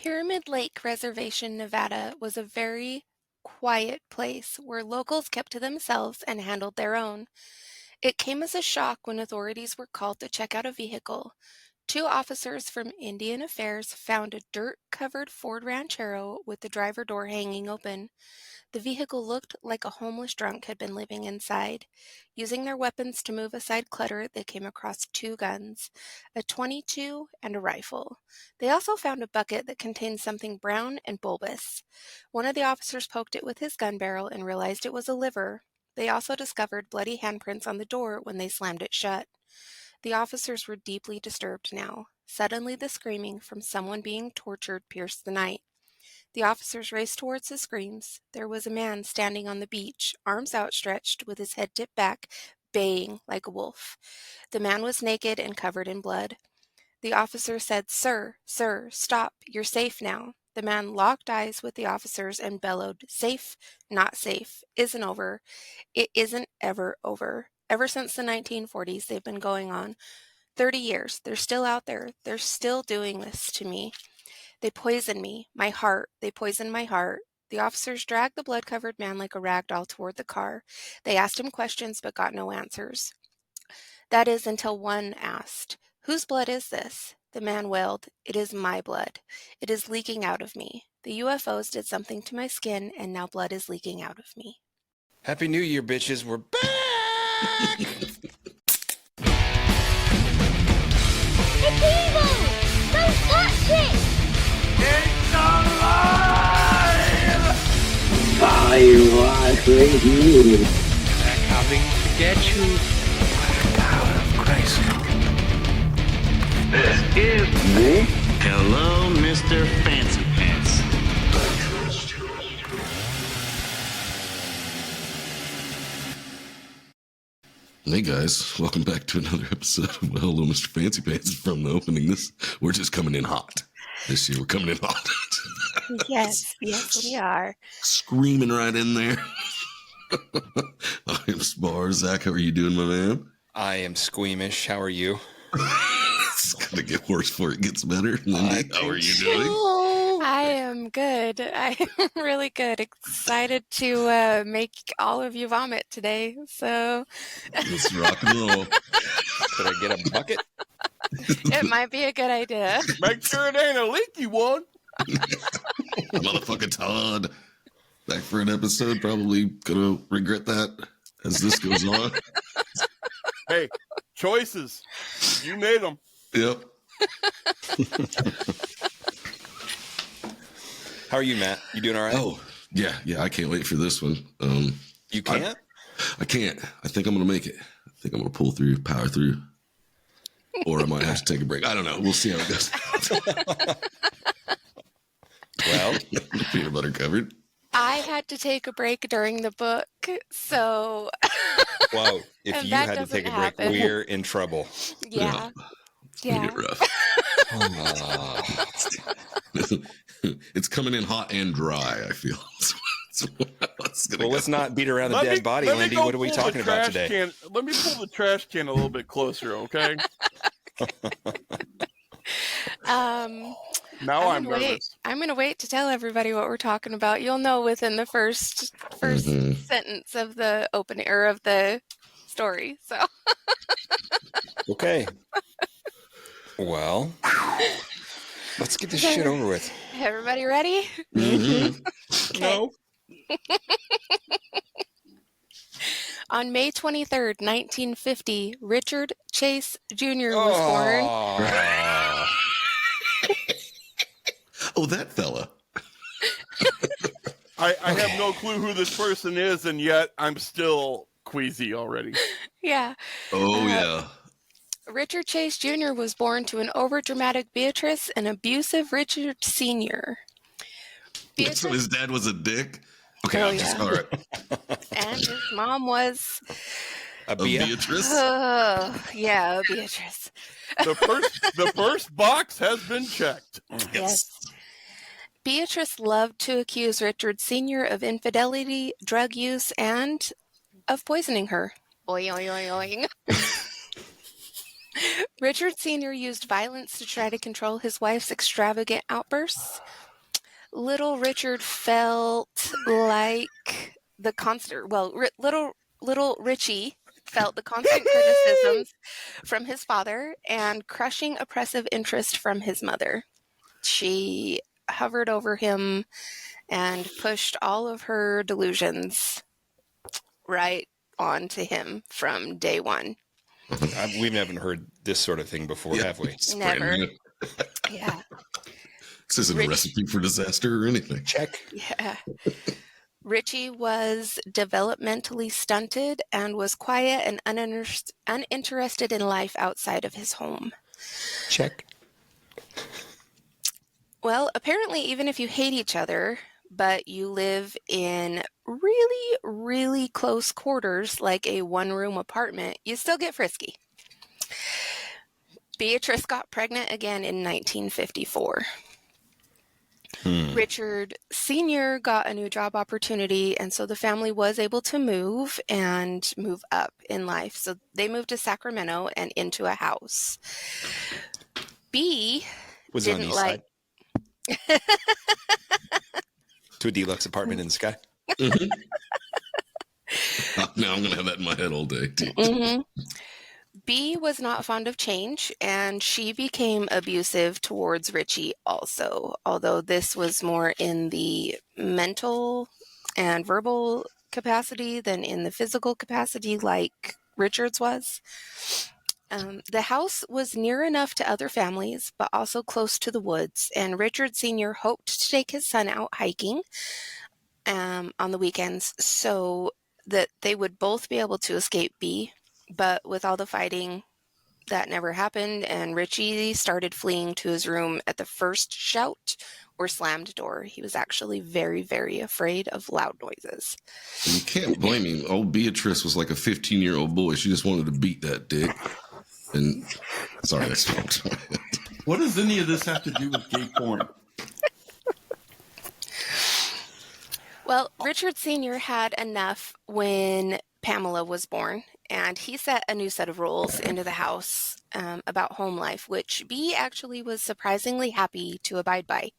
Pyramid Lake Reservation, Nevada was a very quiet place where locals kept to themselves and handled their own. It came as a shock when authorities were called to check out a vehicle. Two officers from Indian Affairs found a dirt-covered Ford Ranchero with the driver door hanging open. The vehicle looked like a homeless drunk had been living inside. Using their weapons to move aside clutter, they came across two guns, a .22 and a rifle. They also found a bucket that contained something brown and bulbous. One of the officers poked it with his gun barrel and realized it was a liver. They also discovered bloody handprints on the door when they slammed it shut. The officers were deeply disturbed now. Suddenly the screaming from someone being tortured pierced the night. The officers raced towards the screams. There was a man standing on the beach, arms outstretched, with his head tipped back, baying like a wolf. The man was naked and covered in blood. The officer said, "Sir, sir, stop, you're safe now." The man locked eyes with the officers and bellowed, "Safe, not safe, isn't over. It isn't ever over." Ever since the 1940s, they've been going on. 30 years. They're still out there. They're still doing this to me. They poisoned me, my heart. They poisoned my heart. The officers dragged the blood-covered man like a rag doll toward the car. They asked him questions but got no answers. That is, until one asked, "Whose blood is this?" The man wailed, "It is my blood. It is leaking out of me. The UFOs did something to my skin, and now blood is leaking out of me." Happy New Year, bitches. We're back! It's evil! Don't touch it! It's alive! I was with you. They're coming to get you. By the power of Christ. This is Me? Hello, Mr. Fancy Pants. Hey guys, welcome back to another episode of Hello, Mr. Fancy Pants. From the opening, we're just coming in hot. This year we're coming in hot. Yes, we are. Screaming right in there. I'm Spar. Zach, how are you doing, my man? I am squeamish. How are you? It's gonna get worse before it gets better. Lindy, how are you doing? I am good. I am really good. Excited to make all of you vomit today. So Let's rock and roll. Could I get a bucket? it might be a good idea. Make sure it ain't a leaky one. Motherfucking Todd. Back for an episode. Probably gonna regret that as this goes on. Hey, choices. You made them. Yep. How are you, Matt? You doing all right? Oh, yeah. I can't wait for this one. You can't? I can't. I think I'm going to make it. I think I'm going to pull through, power through. Or I might have to take a break. I don't know. We'll see how it goes. Well, peanut butter covered. I had to take a break during the book, so whoa, if And you that had to doesn't take a break, happen. we're in trouble. yeah. It's going to get rough. It's coming in hot and dry, I feel. Well, let's not beat around the dead body, Lindy. What are we talking about today? Let me pull the trash can a little bit closer, okay? Now I'm nervous. I'm going to wait to tell everybody what we're talking about. You'll know within the first sentence of the opening or of the story. So, Okay. Well, let's get this shit over with. everybody ready? Mm-hmm. Okay. No. On May 23rd, 1950, Richard Chase Jr. was born. Oh, that fella. I have no clue who this person is, and yet I'm still queasy already. Yeah. Oh, yeah. Richard Chase Jr. was born to an overdramatic Beatrice and abusive Richard Sr. So his dad was a dick? Okay, Oh, I'm just, yeah. all right. And his mom was, A Bea? Beatrice? yeah, Beatrice. The first box has been checked. Yes. Beatrice loved to accuse Richard Sr. of infidelity, drug use, and of poisoning her. Oing, oing, oing, oing. Richard Sr. used violence to try to control his wife's extravagant outbursts. Little Richard felt like the constant, little Richie felt the constant criticisms from his father and crushing oppressive interest from his mother. She hovered over him and pushed all of her delusions right onto him from day one. We've never heard this sort of thing before, have we? It's Never. brand new. Yeah. This isn't a recipe for disaster or anything. Check. Yeah. Richie was developmentally stunted and was quiet and uninterested in life outside of his home. Check. Well, apparently, even if you hate each other, but you live in really, really close quarters, like a one-room apartment, you still get frisky. Beatrice got pregnant again in 1954. Richard Sr. got a new job opportunity, and so the family was able to move up in life. So they moved to Sacramento and into a house. B Was it on the didn't east like... side? To a deluxe apartment in the sky? Mm-hmm. Now I'm going to have that in my head all day. Mm-hmm. B was not fond of change, and she became abusive towards Richie also, although this was more in the mental and verbal capacity than in the physical capacity like Richard's was. The house was near enough to other families, but also close to the woods, and Richard Sr. hoped to take his son out hiking on the weekends so that they would both be able to escape B. But with all the fighting, that never happened, and Richie started fleeing to his room at the first shout or slammed door. He was actually very, very afraid of loud noises. You can't blame him. Old Beatrice was like a 15-year-old boy. She just wanted to beat that dick. And sorry, that's what does any of this have to do with gay porn? Well, Richard Sr. had enough when Pamela was born, and he set a new set of rules into the house about home life, which B actually was surprisingly happy to abide by.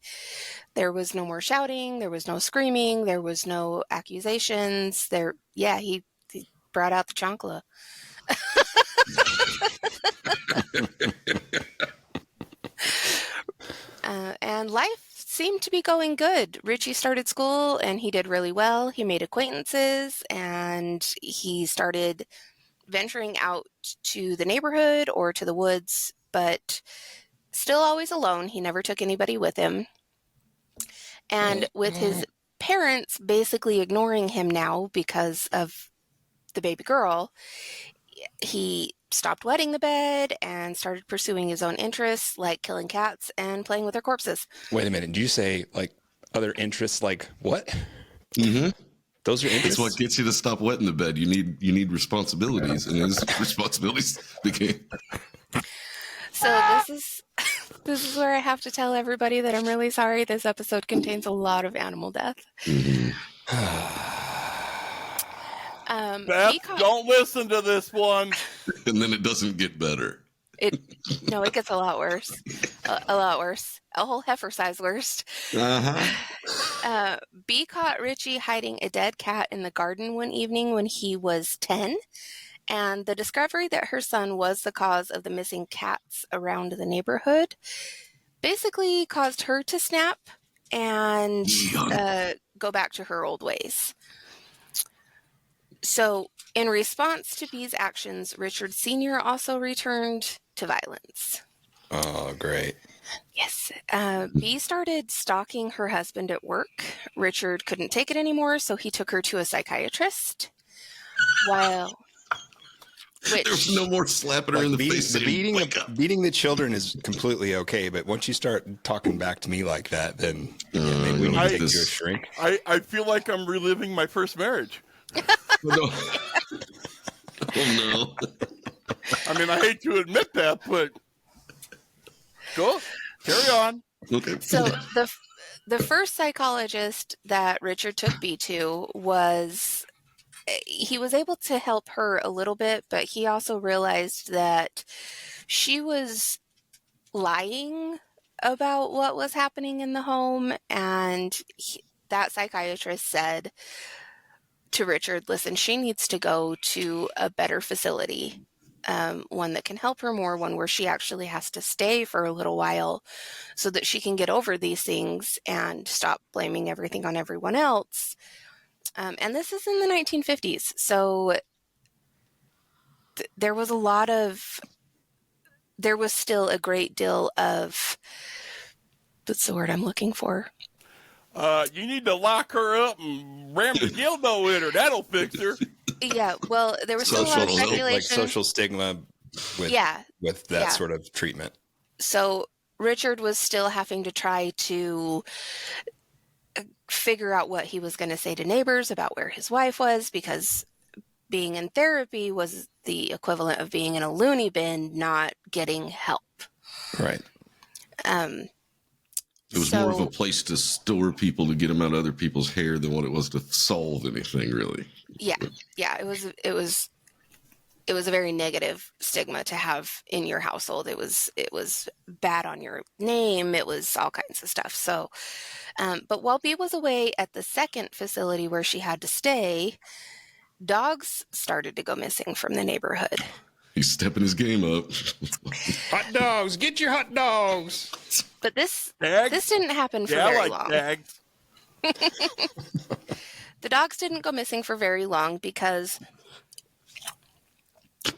There was no more shouting, there was no screaming, there was no accusations. He brought out the chancla. And life seemed to be going good. Richie started school and he did really well. He made acquaintances and he started venturing out to the neighborhood or to the woods, but still always alone. He never took anybody with him. And with his parents basically ignoring him now because of the baby girl, he stopped wetting the bed and started pursuing his own interests, like killing cats and playing with their corpses. Wait a minute. Did you say like other interests? Like what? Mm-hmm. Those are interests. It's what gets you to stop wetting the bed. You need responsibilities, and his responsibilities became. So this is where I have to tell everybody that I'm really sorry. This episode contains a lot of animal death. Mm-hmm. Beth, don't listen to this one. And then it doesn't get better. It gets a lot worse. A lot worse. A whole heifer size worse. Uh-huh. B caught Richie hiding a dead cat in the garden one evening when he was 10. And the discovery that her son was the cause of the missing cats around the neighborhood basically caused her to snap and go back to her old ways. So, in response to B's actions, Richard Sr. also returned to violence. Oh, great. Yes. B started stalking her husband at work. Richard couldn't take it anymore, so he took her to a psychiatrist. There's no more slapping her in the face. Beating the children is completely okay, but once you start talking back to me like that, then maybe we need to take you a shrink. I feel like I'm reliving my first marriage. Oh, no. I mean, I hate to admit that, but go carry on. Okay. So the first psychologist that Richard took B to was he was able to help her a little bit, but he also realized that she was lying about what was happening in the home, and that psychiatrist said to Richard, listen, she needs to go to a better facility, one that can help her more, one where she actually has to stay for a little while so that she can get over these things and stop blaming everything on everyone else. And this is in the 1950s, so there was still a great deal of, what's the word I'm looking for? You need to lock her up and ram the dildo in her. That'll fix her. Yeah, well, there was still a lot of speculation. Like social stigma with that sort of treatment. So Richard was still having to try to figure out what he was going to say to neighbors about where his wife was, because being in therapy was the equivalent of being in a loony bin, not getting help. Right. It was more of a place to store people to get them out of other people's hair than what it was to solve anything, really. Yeah. It was a very negative stigma to have in your household. It was bad on your name. It was all kinds of stuff. So, but while Bea was away at the second facility where she had to stay, dogs started to go missing from the neighborhood. He's stepping his game up. Hot dogs, get your hot dogs. But this didn't happen for very long. Dags. The dogs didn't go missing for very long because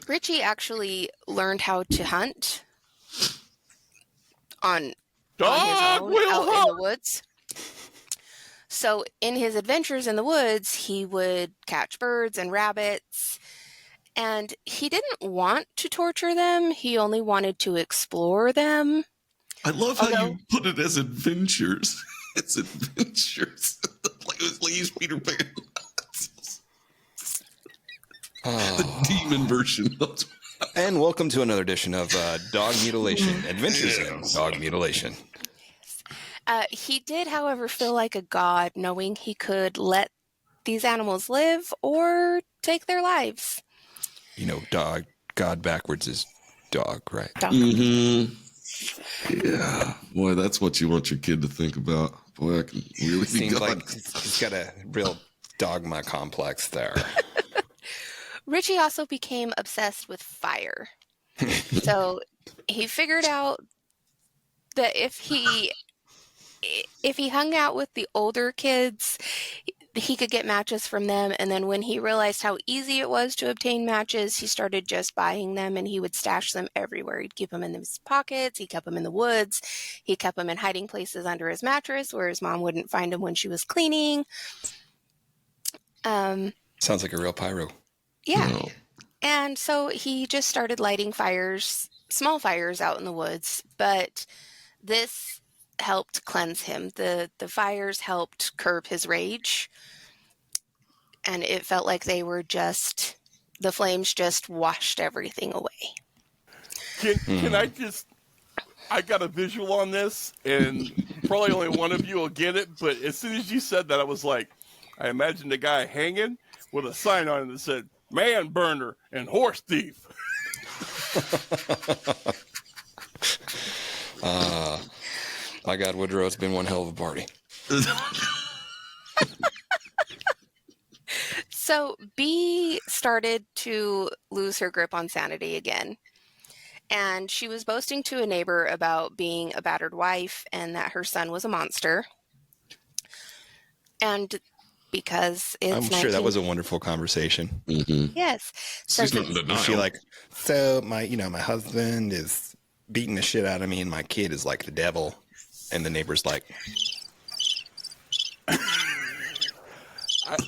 Richie actually learned how to hunt on his own out in the woods. So in his adventures in the woods, he would catch birds and rabbits, and he didn't want to torture them. He only wanted to explore them. I love how you put it as adventures. It's adventures. Like he's Peter Pan. The demon version. And welcome to another edition of Dog Mutilation, Adventures in Dog Mutilation. He did, however, feel like a god, knowing he could let these animals live or take their lives. You know, God backwards is dog, right? Dog. Mm-hmm. Yeah. Boy, that's what you want your kid to think about. Boy, I can really be God. Like he's got a real dogma complex there. Richie also became obsessed with fire. So he figured out that if he hung out with the older kids, he could get matches from them. And then when he realized how easy it was to obtain matches, he started just buying them, and he would stash them everywhere. He'd keep them in his pockets. He kept them in the woods. He kept them in hiding places under his mattress where his mom wouldn't find them when she was cleaning. Sounds like a real pyro. Yeah. No. And so he just started lighting fires, small fires out in the woods, but this helped cleanse him. The fires helped curb his rage, and it felt like the flames just washed everything away. Can I got a visual on this, and probably only one of you will get it, but as soon as you said that, I was like, I imagined a guy hanging with a sign on it that said, "Man burner and horse thief." My God, Woodrow, it's been one hell of a party. So Bea started to lose her grip on sanity again. And she was boasting to a neighbor about being a battered wife and that her son was a monster. And because I'm sure that was a wonderful conversation. Mm-hmm. Yes. So she's not in denial. She like, so my husband is beating the shit out of me and my kid is like the devil. And the neighbor's like,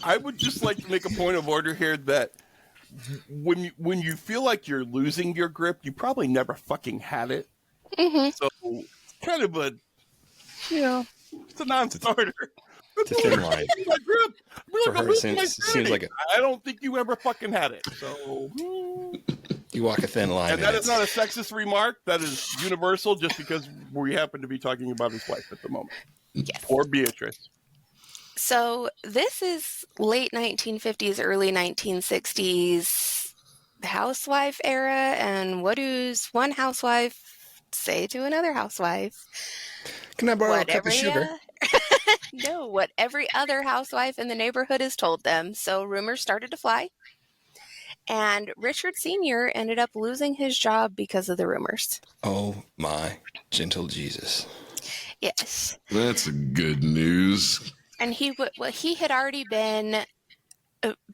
I would just like to make a point of order here that when you feel like you're losing your grip, you probably never fucking had it. Mm-hmm. So kind of it's a non-starter. It's a thin line. My grip. For her, it seems like I don't think you ever fucking had it. So you walk a thin line. And that is not a sexist remark. That is universal, just because we happen to be talking about his wife at the moment. Yes. Poor Beatrice. So this is late 1950s, early 1960s housewife era, and what does one housewife say to another housewife? Can I borrow a What cup of every sugar? no, what every other housewife in the neighborhood has told them. So rumors started to fly, and Richard Sr. ended up losing his job because of the rumors. Oh my gentle Jesus. Yes. That's a good news. And he had already been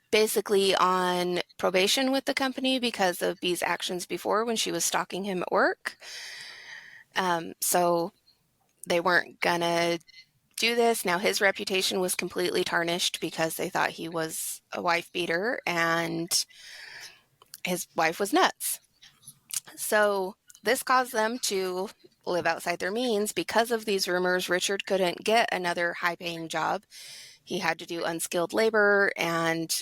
basically on probation with the company because of B's actions before when she was stalking him at work. So they weren't gonna do this. Now his reputation was completely tarnished because they thought he was a wife beater and his wife was nuts. So this caused them to live outside their means. Because of these rumors, Richard couldn't get another high-paying job. He had to do unskilled labor, and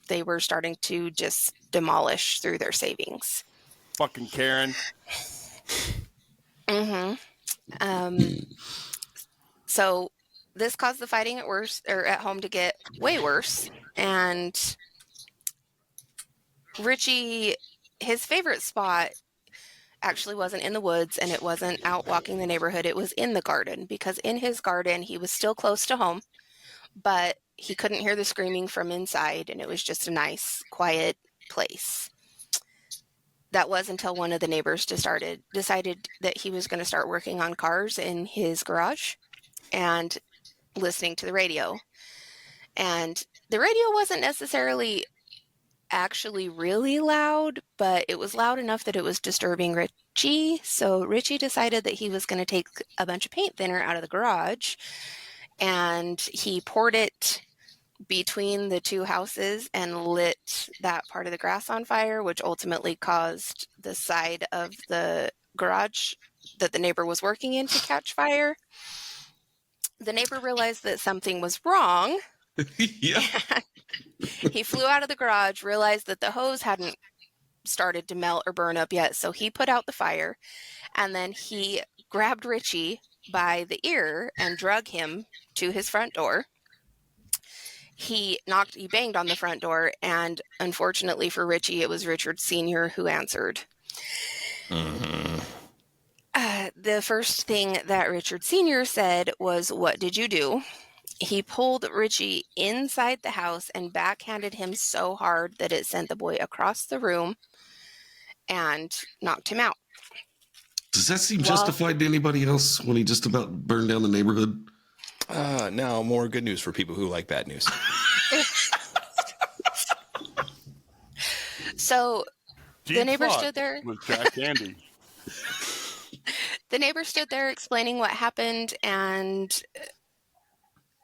they were starting to just demolish through their savings. Fucking Karen. So this caused the fighting at home to get way worse. And Richie, his favorite spot actually wasn't in the woods, and it wasn't out walking the neighborhood. It was in the garden, because in his garden, he was still close to home, but he couldn't hear the screaming from inside, and it was just a nice, quiet place. That was until one of the neighbors decided that he was going to start working on cars in his garage and listening to the radio. And the radio wasn't necessarily actually really loud, but it was loud enough that it was disturbing Richie. So Richie decided that he was going to take a bunch of paint thinner out of the garage, and he poured it between the two houses and lit that part of the grass on fire, which ultimately caused the side of the garage that the neighbor was working in to catch fire. The neighbor realized that something was wrong. Yeah. He flew out of the garage, realized that the hose hadn't started to melt or burn up yet, so he put out the fire, and then he grabbed Richie by the ear and drug him to his front door. He banged on the front door, and unfortunately for Richie, it was Richard Sr. who answered. The first thing that Richard Sr. said was, "What did you do?" He pulled Richie inside the house and backhanded him so hard that it sent the boy across the room and knocked him out. Does that seem justified to anybody else when he just about burned down the neighborhood? Now more good news for people who like bad news. So the neighbor stood there. With Jack Andy. The neighbor stood there explaining what happened, and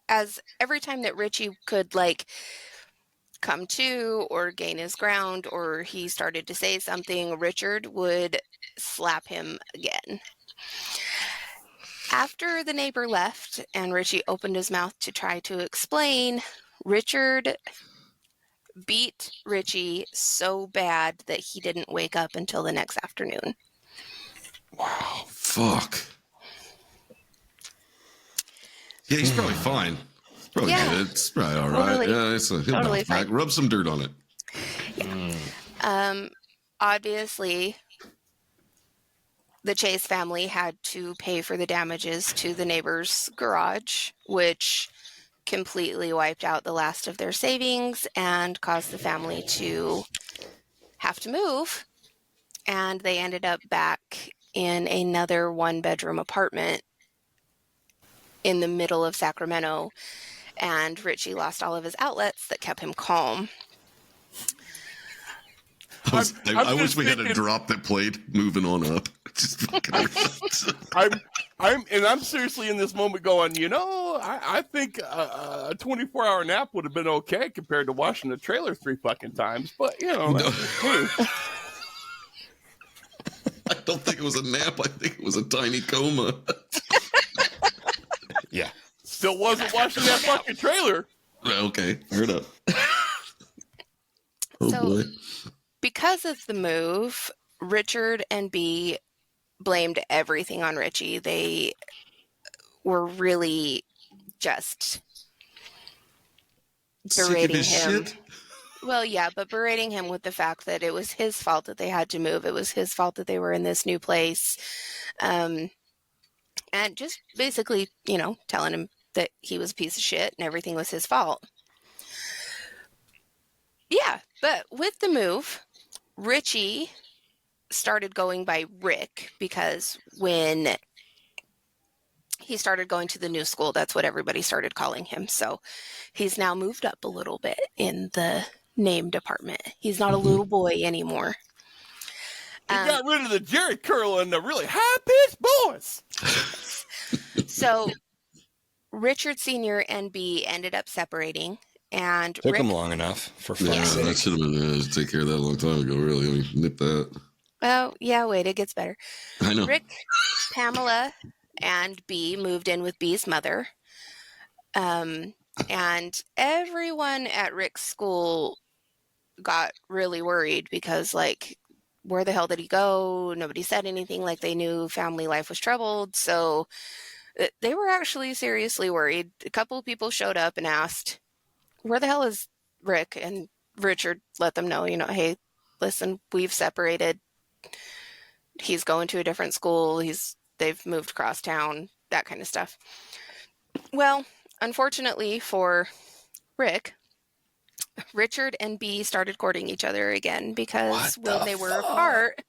as every time that Richie could come to or gain his ground, or he started to say something, Richard would slap him again. After the neighbor left and Richie opened his mouth to try to explain, Richard beat Richie so bad that he didn't wake up until the next afternoon. Wow. Fuck. Yeah, he's probably fine. It's probably good. It's probably all right. Yeah, he'll totally bounce back. fine. Rub some dirt on it. Yeah. Obviously, the Chase family had to pay for the damages to the neighbor's garage, which completely wiped out the last of their savings and caused the family to have to move. And they ended up back in another one-bedroom apartment in the middle of Sacramento, and Richie lost all of his outlets that kept him calm. I wish we had a drop that played moving on up. Just fucking I'm seriously in this moment going, I think a 24-hour nap would have been okay compared to washing the trailer 3 fucking times. But hey. I don't think it was a nap. I think it was a tiny coma. Yeah. Still wasn't washing that fucking trailer. Okay, fair enough. Oh, So, boy. because of the move, Richard and B blamed everything on Richie. They were really just berating him. Shit? Well, yeah, but berating him with the fact that it was his fault that they had to move. It was his fault that they were in this new place. And just basically, telling him that he was a piece of shit and everything was his fault. Yeah, but with the move, Richie started going by Rick because when he started going to the new school, that's what everybody started calling him. So he's now moved up a little bit in the name department. He's not a little boy anymore. He got rid of the Jerry curl and the really high-pitched voice. So Richard Sr. and B ended up separating. And Took Rick, him long enough for fuck's Yeah, sake. that should have been take care of that a long time ago. Really, I mean, nip that. oh, yeah, wait, it gets better. I know. Rick, Pamela, and B moved in with B's mother. And everyone at Rick's school got really worried because, like, where the hell did he go? Nobody said anything, like they knew family life was troubled. So they were actually seriously worried. A couple of people showed up and asked, where the hell is Rick? And Richard let them know, hey, listen, we've separated. He's going to a different school. They've moved across town, that kind of stuff. Well, unfortunately for Rick, Richard and B started courting each other again because when they were apart,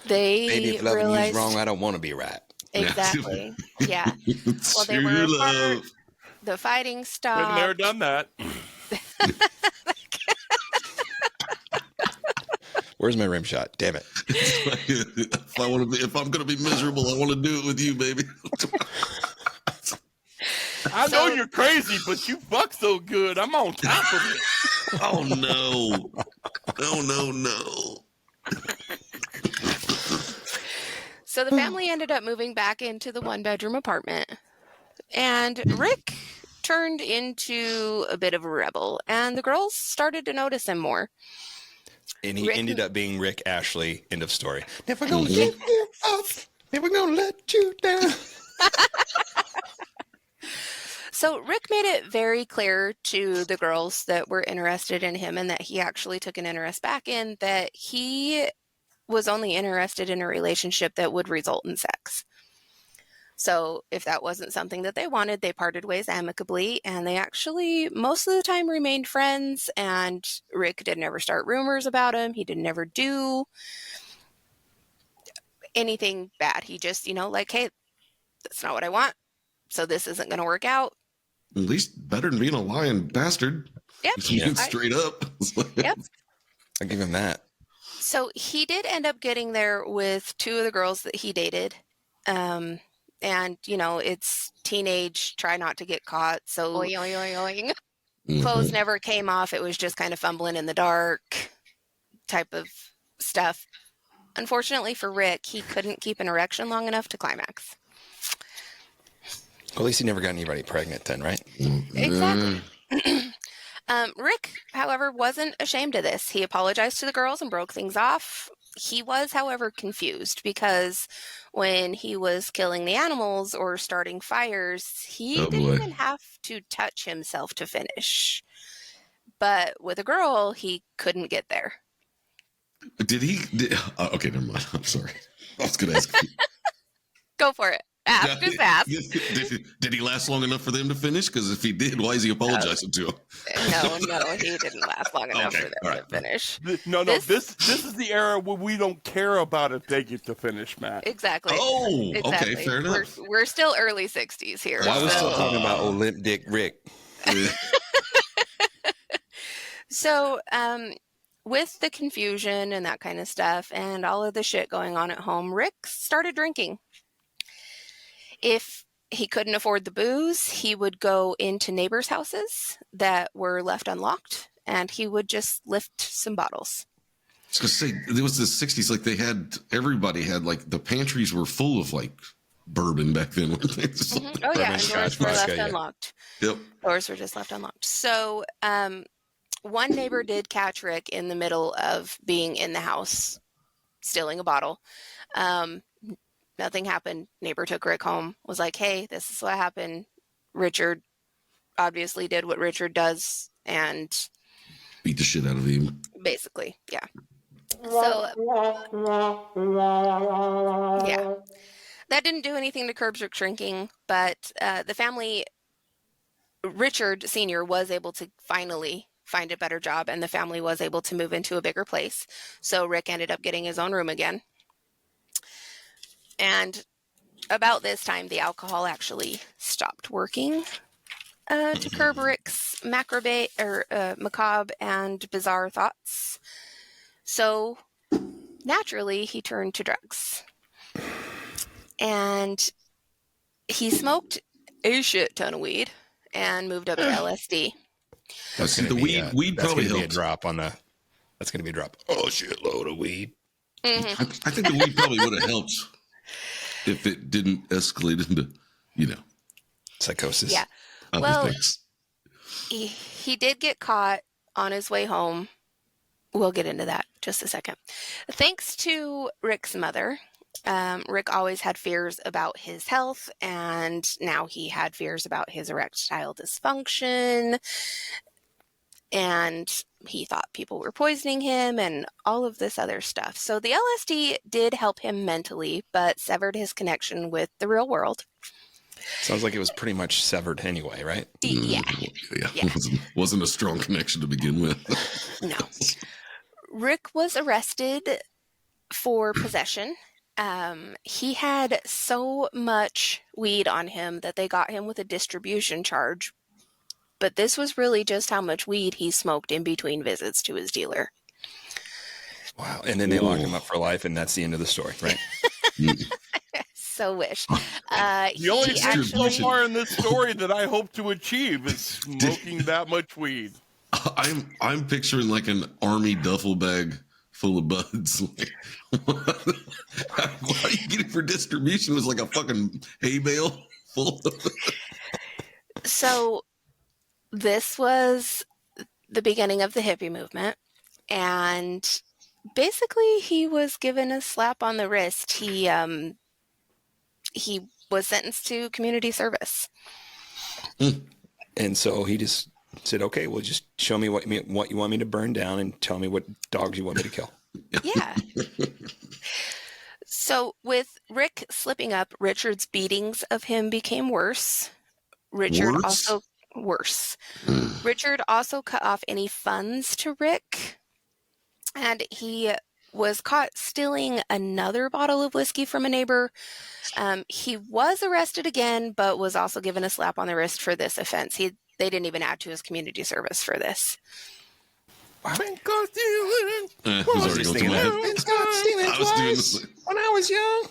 they Maybe if loving realized... you's wrong, I don't want to be right. Exactly. Yeah. Well, they True were apart. love. The fighting Been stopped. there, done that. Where's my rim shot? Damn it. If I'm gonna be miserable, I want to do it with you, baby. I know you're crazy, but you fuck so good. I'm on top of it. Oh no! No! So the family ended up moving back into the one-bedroom apartment. And Rick turned into a bit of a rebel, and the girls started to notice him more. And he Rick- ended up being Rick Ashley. End of story. Never gonna give you up. Never gonna let you down. So Rick made it very clear to the girls that were interested in him and that he actually took an interest back in, that he was only interested in a relationship that would result in sex. So if that wasn't something that they wanted, they parted ways amicably, and they actually most of the time remained friends, and Rick didn't ever start rumors about him. He didn't ever do anything bad. He just, like, hey, that's not what I want, so this isn't going to work out. At least better than being a lying bastard. Yep. Just straight up. Yep. I'll give him that. So he did end up getting there with two of the girls that he dated. And, it's teenage, try not to get caught. So clothes never came off. It was just kind of fumbling in the dark type of stuff. Unfortunately for Rick, he couldn't keep an erection long enough to climax. Well, at least he never got anybody pregnant then, right? Exactly. Rick, however, wasn't ashamed of this. He apologized to the girls and broke things off. He was, however, confused because when he was killing the animals or starting fires, he didn't even have to touch himself to finish. But with a girl, he couldn't get there. Okay, never mind. I'm sorry. I was going to ask you. Go for it. Just ask. Did he last long enough for them to finish? Because if he did, why is he apologizing to him? No, he didn't last long enough for them to finish. No, this is the era where we don't care about if they get to finish, Matt. Exactly. Oh, exactly. Okay, fair enough. We're still early 60s here. Why are we still talking about old limp dick Rick? So, with the confusion and that kind of stuff and all of the shit going on at home, Rick started drinking. If he couldn't afford the booze, he would go into neighbors' houses that were left unlocked, and he would just lift some bottles. I was going to say, it was the 60s. Like everybody had, like, the pantries were full of, like, bourbon back then. Mm-hmm. Oh, yeah, and doors were left unlocked. Yep. Doors were just left unlocked. So, one neighbor did catch Rick in the middle of being in the house, stealing a bottle. Nothing happened. Neighbor took Rick home, was like, hey, this is what happened. Richard obviously did what Richard does and Beat the shit out of him. basically, yeah. So, yeah. That didn't do anything to curb Rick's shrinking, but the family, Richard Sr. was able to finally find a better job, and the family was able to move into a bigger place. So Rick ended up getting his own room again. And about this time, the alcohol actually stopped working to curb Rick's macabre and bizarre thoughts. So naturally, he turned to drugs. And he smoked a shit ton of weed and moved up to LSD. See, the weed that's probably gonna be a helped. drop on the. That's going to be a drop. Oh, shitload of weed. Mm-hmm. I think the weed probably would have helped if it didn't escalate into, Psychosis. Yeah. other Well, things. he did get caught on his way home. We'll get into that in just a second. Thanks to Rick's mother, Rick always had fears about his health, and now he had fears about his erectile dysfunction, and he thought people were poisoning him and all of this other stuff. So the LSD did help him mentally, but severed his connection with the real world. Sounds like it was pretty much severed anyway, right? Yeah. Yeah. Wasn't a strong connection to begin with. No. Rick was arrested for possession. He had so much weed on him that they got him with a distribution charge. But this was really just how much weed he smoked in between visits to his dealer. Wow. And then they lock him up for life, and that's the end of the story, right? So wish. The only thing so Distribution. far in this story that I hope to achieve is smoking that much weed. I'm picturing like an army duffel bag full of buds. What are you getting for distribution? It was like a fucking hay bale full of. So this was the beginning of the hippie movement. And basically he was given a slap on the wrist. He was sentenced to community service. And so he just said, okay, well, just show me what you want me to burn down and tell me what dogs you want me to kill. Yeah. So with Rick slipping up, Richard's beatings of him became worse. Richard also cut off any funds to Rick. And he was caught stealing another bottle of whiskey from a neighbor. He was arrested again, but was also given a slap on the wrist for this offense. They didn't even add to his community service for this. I was already going through my head. I was doing this when I was young.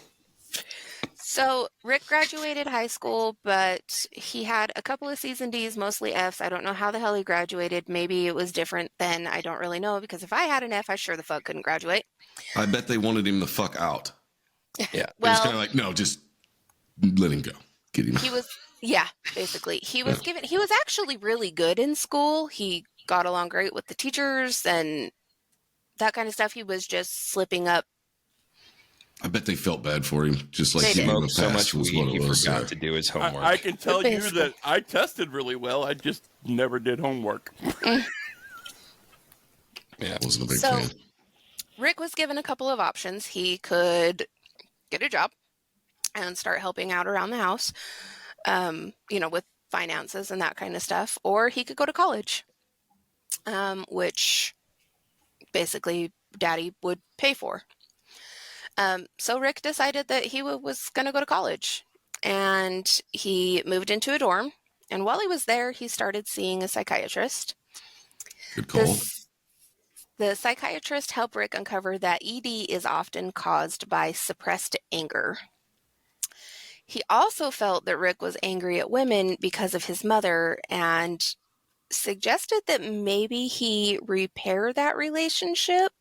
So Rick graduated high school, but he had a couple of C's and D's, mostly F's. I don't know how the hell he graduated. Maybe it was different then. I don't really know, because if I had an F, I sure the fuck couldn't graduate. I bet they wanted him the fuck out. Yeah. Well, it's kind of like, no, just let him go. Get him. He was, yeah, basically. He was actually really good in school. He got along great with the teachers and that kind of stuff. He was just slipping up. I bet they felt bad for him, just like They giving him a Smoked so pass much was weed what he it was. forgot to do his homework. I can tell you Basically. that I tested really well. I just never did homework. Yeah. Wasn't a big So- fan. Rick was given a couple of options. He could get a job and start helping out around the house, with finances and that kind of stuff, or he could go to college, which basically Daddy would pay for. So Rick decided that he was going to go to college, and he moved into a dorm. And while he was there, he started seeing a psychiatrist. Good call. The psychiatrist helped Rick uncover that ED is often caused by suppressed anger. He also felt that Rick was angry at women because of his mother and suggested that maybe he repair that relationship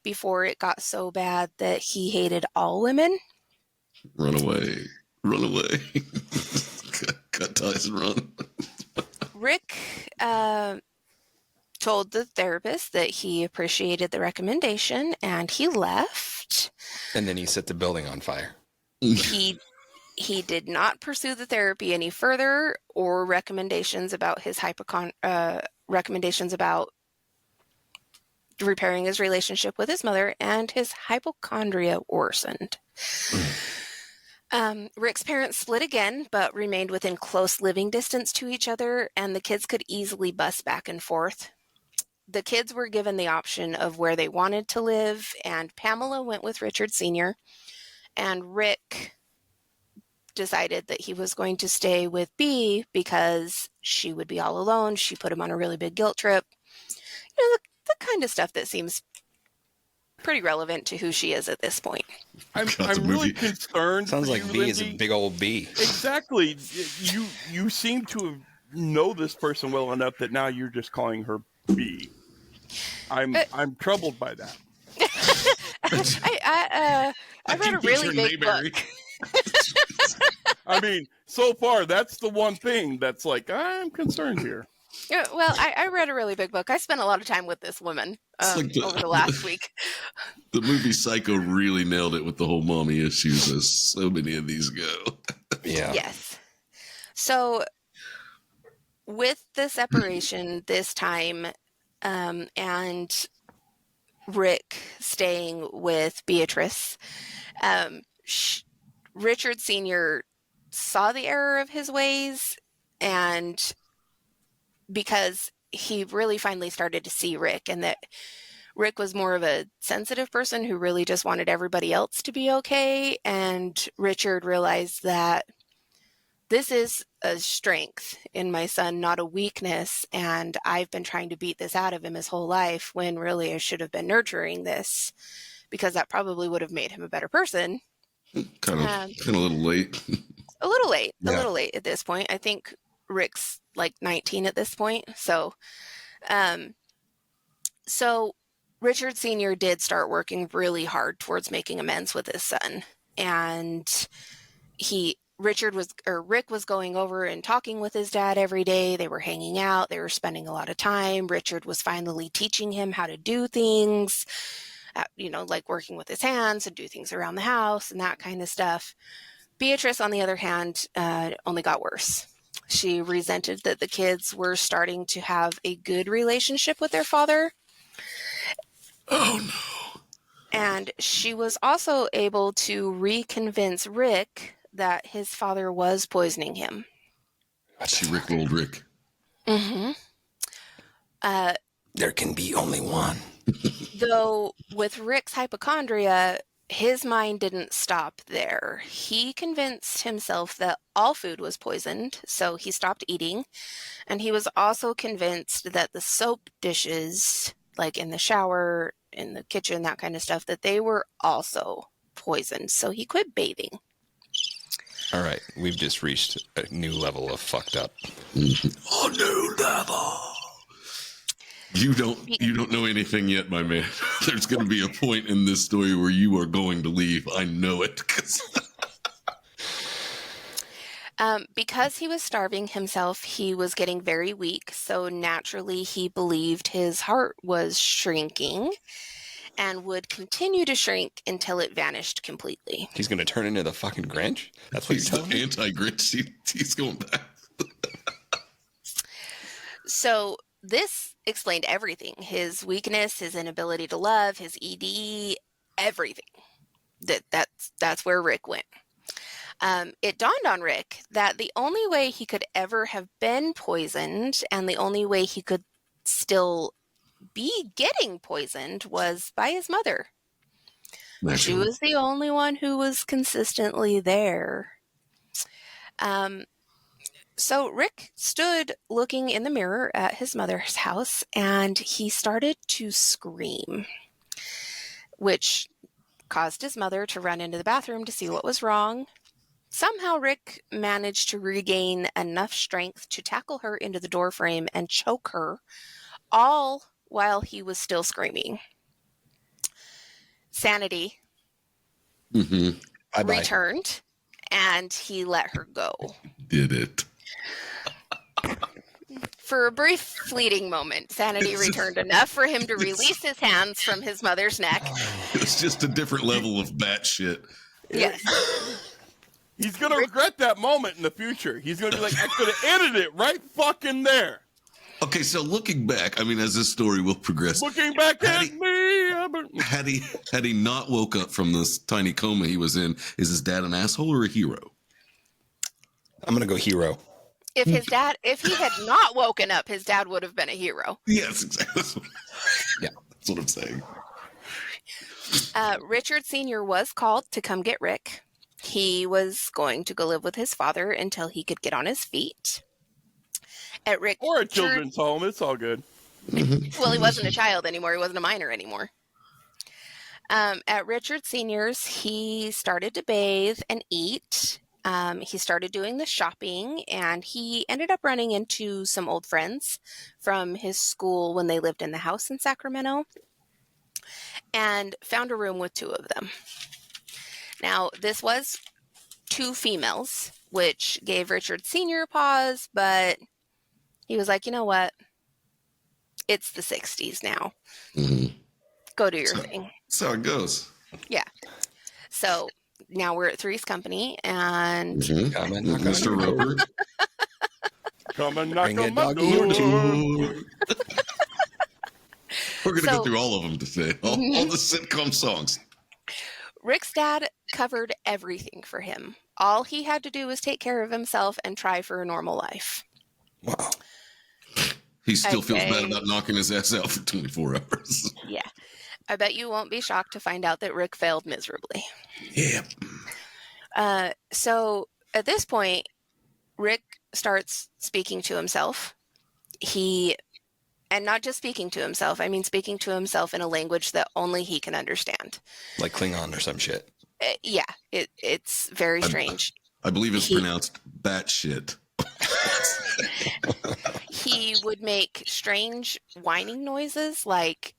before it got so bad that he hated all women. Run away. Run away. Cut ties and run. Rick told the therapist that he appreciated the recommendation, and he left. And then he set the building on fire. He He did not pursue the therapy any further or recommendations about his recommendations about repairing his relationship with his mother, and his hypochondria worsened. Rick's parents split again, but remained within close living distance to each other, and the kids could easily bus back and forth. The kids were given the option of where they wanted to live, and Pamela went with Richard Sr., and Rick decided that he was going to stay with Bea because she would be all alone. She put him on a really big guilt trip. You know, the kind of stuff that seems pretty relevant to who she is at this point. I'm really concerned. Sounds for like you, B is Lindy. a big old B. Exactly. You seem to know this person well enough that now you're just calling her B. I'm troubled by that. I read a really big book. I mean, so far that's the one thing that's like I'm concerned here. Yeah, well, I read a really big book. I spent a lot of time with this woman like over the last week. The movie Psycho really nailed it with the whole mommy issues, as so many of these go. Yeah. Yes. So with the separation this time, and Rick staying with Beatrice, Richard Sr. saw the error of his ways, and because he really finally started to see Rick, and that Rick was more of a sensitive person who really just wanted everybody else to be okay, and Richard realized that this is a strength in my son, not a weakness, and I've been trying to beat this out of him his whole life when really I should have been nurturing this, because that probably would have made him a better person. Kind of a little late. A little late at this point. I think Rick's like 19 at this point. So Richard Sr. did start working really hard towards making amends with his son. And Rick was going over and talking with his dad every day. They were hanging out. They were spending a lot of time. Richard was finally teaching him how to do things, like working with his hands and do things around the house and that kind of stuff. Beatrice, on the other hand, only got worse. She resented that the kids were starting to have a good relationship with their father. Oh, no. And she was also able to reconvince Rick that his father was poisoning him. She rickrolled Rick. Mm-hmm. There can be only one. Though with Rick's hypochondria, his mind didn't stop there. He convinced himself that all food was poisoned, so he stopped eating. And he was also convinced that the soap dishes, like in the shower, in the kitchen, that kind of stuff, that they were also poisoned. So he quit bathing. All right, we've just reached a new level of fucked up. A new level. You don't know anything yet, my man. There's going to be a point in this story where you are going to leave. I know it. Because he was starving himself, he was getting very weak. So naturally, he believed his heart was shrinking and would continue to shrink until it vanished completely. He's going to turn into the fucking Grinch? That's what He's you're telling the me? anti-Grinch. He's going back. So this explained everything. His weakness, his inability to love, his ED, everything. That's where Rick went. It dawned on Rick that the only way he could ever have been poisoned, and the only way he could still be getting poisoned, was by his mother. She was the only one who was consistently there. So Rick stood looking in the mirror at his mother's house, and he started to scream, which caused his mother to run into the bathroom to see what was wrong. Somehow Rick managed to regain enough strength to tackle her into the doorframe and choke her, all while he was still screaming. Sanity returned, and he let her go. Did it. For a brief fleeting moment, sanity returned enough for him to release his hands from his mother's neck. It's just a different level of batshit. Yes. He's gonna regret that moment in the future. He's gonna be like, I could have edited it right fucking there. Okay, so looking back, I mean, as this story will progress, Looking back at me. had he not woke up from this tiny coma he was in, is his dad an asshole or a hero? I'm gonna go hero. If he had not woken up, his dad would have been a hero. Yes, exactly. That's what I'm saying. Richard Sr. was called to come get Rick. He was going to go live with his father until he could get on his feet. Or a children's home. It's all good. Well, he wasn't a child anymore. He wasn't a minor anymore. At Richard Sr.'s, he started to bathe and eat. He started doing the shopping, and he ended up running into some old friends from his school when they lived in the house in Sacramento, and found a room with two of them. Now, this was two females, which gave Richard Sr. pause, but he was like, you know what? It's the 60s now. Go do your thing. That's how it goes. Yeah. So now we're at Three's Company, and Mr. Roper. Come and knock Bring a on my doggy door. or two. We're going to go through all of them today. All the sitcom songs. Rick's dad covered everything for him. All he had to do was take care of himself and try for a normal life. Wow. He still feels bad about knocking his ass out for 24 hours. Yeah. I bet you won't be shocked to find out that Rick failed miserably. Yeah. So at this point, Rick starts speaking to himself. And not just speaking to himself, I mean speaking to himself in a language that only he can understand. Like Klingon or some shit. Yeah, it's very strange. I believe it's pronounced batshit. He would make strange whining noises like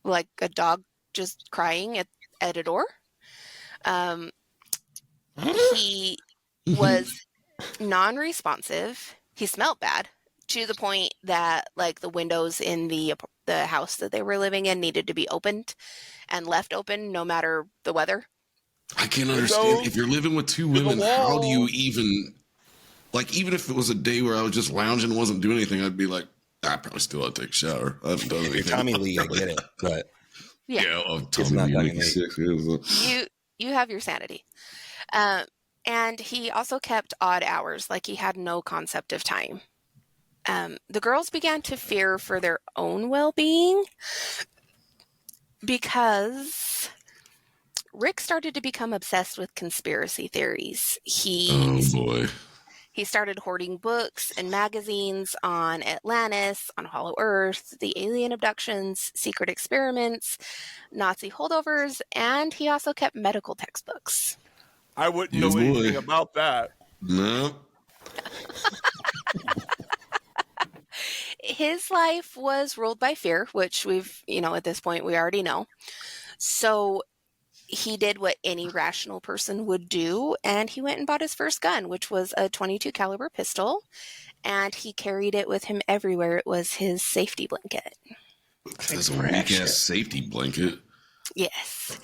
a dog just crying at a door. He was non-responsive. He smelled bad, to the point that like the windows in the house that they were living in needed to be opened and left open no matter the weather. I can't understand. If you're living with two women, how do you even, like, even if it was a day where I was just lounging and wasn't doing anything, I'd be like, I probably still ought to take a shower. I haven't done anything. Tommy Lee, I get it, but Tommy Lee 86. You have your sanity. And he also kept odd hours, like he had no concept of time. The girls began to fear for their own well-being because Rick started to become obsessed with conspiracy theories. Oh boy. He started hoarding books and magazines on Atlantis, on Hollow Earth, the alien abductions, secret experiments, Nazi holdovers, and he also kept medical textbooks. I wouldn't know anything about that. No. His life was ruled by fear, which we've, at this point we already know. So he did what any rational person would do, and he went and bought his first gun, which was a .22 caliber pistol, and he carried it with him everywhere. It was his safety blanket. That's a weak-ass safety blanket. Yes.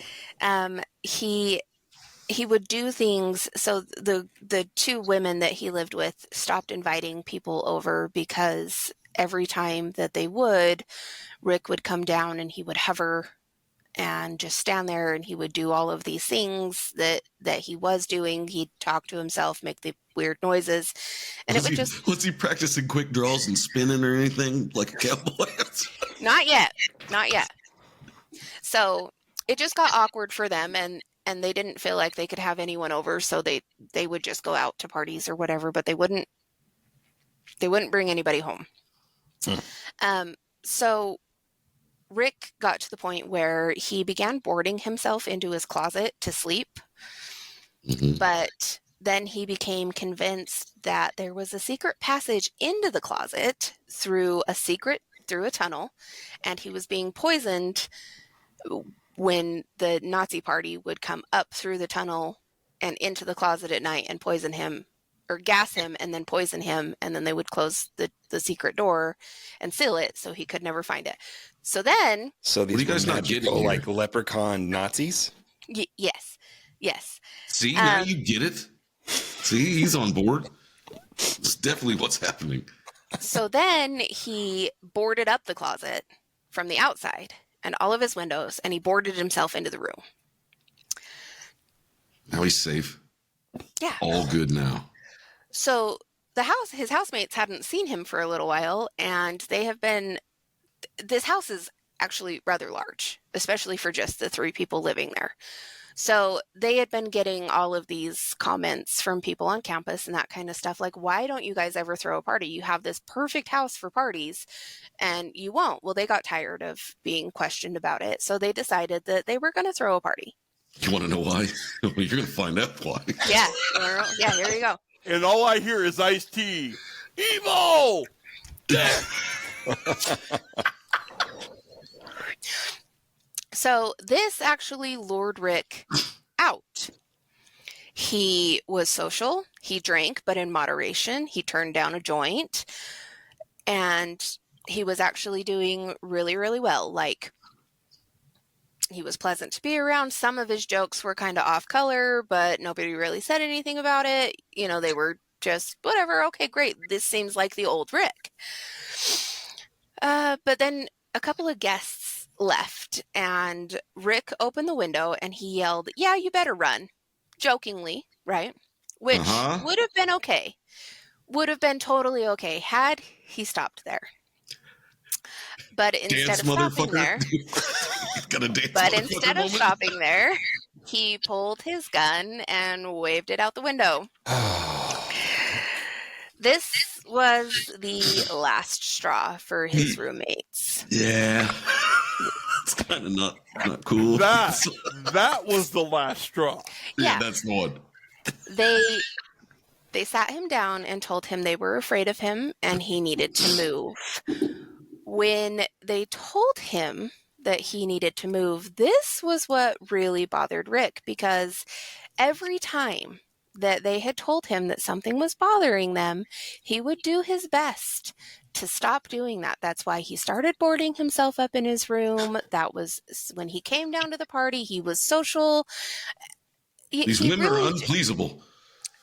He would do things. So the two women that he lived with stopped inviting people over because every time that they would, Rick would come down and he would hover and just stand there, and he would do all of these things that he was doing. He'd talk to himself, make the weird noises, and was he practicing quick draws and spinning or anything like a cowboy? Not yet. So it just got awkward for them, and they didn't feel like they could have anyone over, so they would just go out to parties or whatever, but they wouldn't bring anybody home. So Rick got to the point where he began boarding himself into his closet to sleep, but then he became convinced that there was a secret passage into the closet through a tunnel, and he was being poisoned when the Nazi party would come up through the tunnel and into the closet at night and poison him, or gas him and then poison him, and then they would close the secret door and seal it so he could never find it. So these guys not getting like leprechaun Nazis? Yes. See, now you get it. See, he's on board. It's definitely what's happening. So then he boarded up the closet from the outside and all of his windows, and he boarded himself into the room. Now he's safe. Yeah. All good now. So his housemates hadn't seen him for a little while, and this house is actually rather large, especially for just the 3 people living there. So they had been getting all of these comments from people on campus and that kind of stuff, like, why don't you guys ever throw a party? You have this perfect house for parties and you won't. Well, they got tired of being questioned about it, so they decided that they were going to throw a party. You want to know why? You're going to find out why. Yeah. Yeah, here you go. And all I hear is Ice-T. Evil! So this actually lured Rick out. He was social. He drank, but in moderation. He turned down a joint. And he was actually doing really, really well. Like, he was pleasant to be around. Some of his jokes were kind of off color, but nobody really said anything about it. You know, they were just, whatever, okay, great. This seems like the old Rick. But then a couple of guests left, and Rick opened the window and he yelled, "Yeah, you better run," jokingly, right? Which would have been okay. Would have been totally okay had he stopped there. But instead of stopping there, stopping there, he pulled his gun and waved it out the window. This was the last straw for his roommates. Yeah. It's kind of not cool. That was the last straw. Yeah, that's the one. They sat him down and told him they were afraid of him and he needed to move. When they told him that he needed to move, this was what really bothered Rick, because every time that they had told him that something was bothering them, he would do his best to stop doing that. That's why he started boarding himself up in his room. That was when he came down to the party. He was social. These women are unpleasable.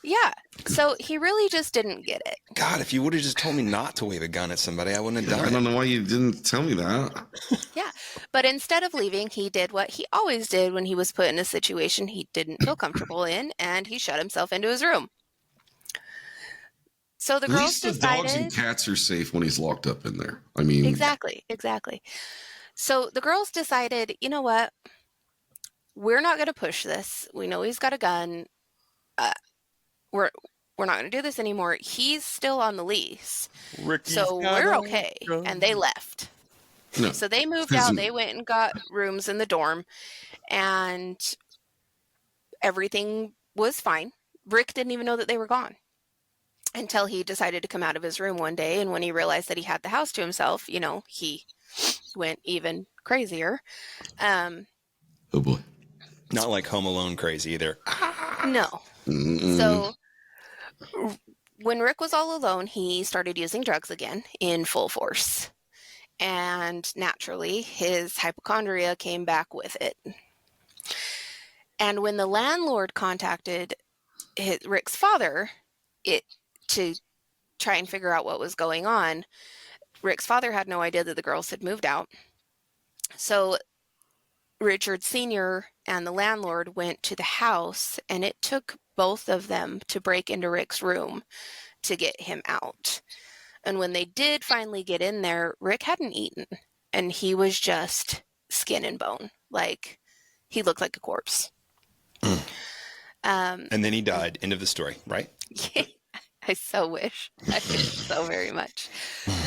Yeah. So he really just didn't get it. God, if you would have just told me not to wave a gun at somebody, I wouldn't have done it. I don't know why you didn't tell me that. Yeah. But instead of leaving, he did what he always did when he was put in a situation he didn't feel comfortable in, and he shut himself into his room. So the girls decided... At least the dogs and cats are safe when he's locked up in there. I mean... Exactly. So the girls decided, you know what? We're not going to push this. We know he's got a gun. We're not going to do this anymore. He's still on the lease. So we're okay. And they left. No. So they moved out. They went and got rooms in the dorm. And everything was fine. Rick didn't even know that they were gone until he decided to come out of his room one day. And when he realized that he had the house to himself, you know, he went even crazier. Oh, boy. Not like Home Alone crazy either. No. So when Rick was all alone, he started using drugs again in full force. And naturally, his hypochondria came back with it. And when the landlord contacted Rick's father to try and figure out what was going on, Rick's father had no idea that the girls had moved out. So Richard Sr. and the landlord went to the house, and it took both of them to break into Rick's room to get him out. And when they did finally get in there, Rick hadn't eaten, and he was just skin and bone. Like, he looked like a corpse. And then he died. End of the story, right? Yeah, I so wish. I wish so very much.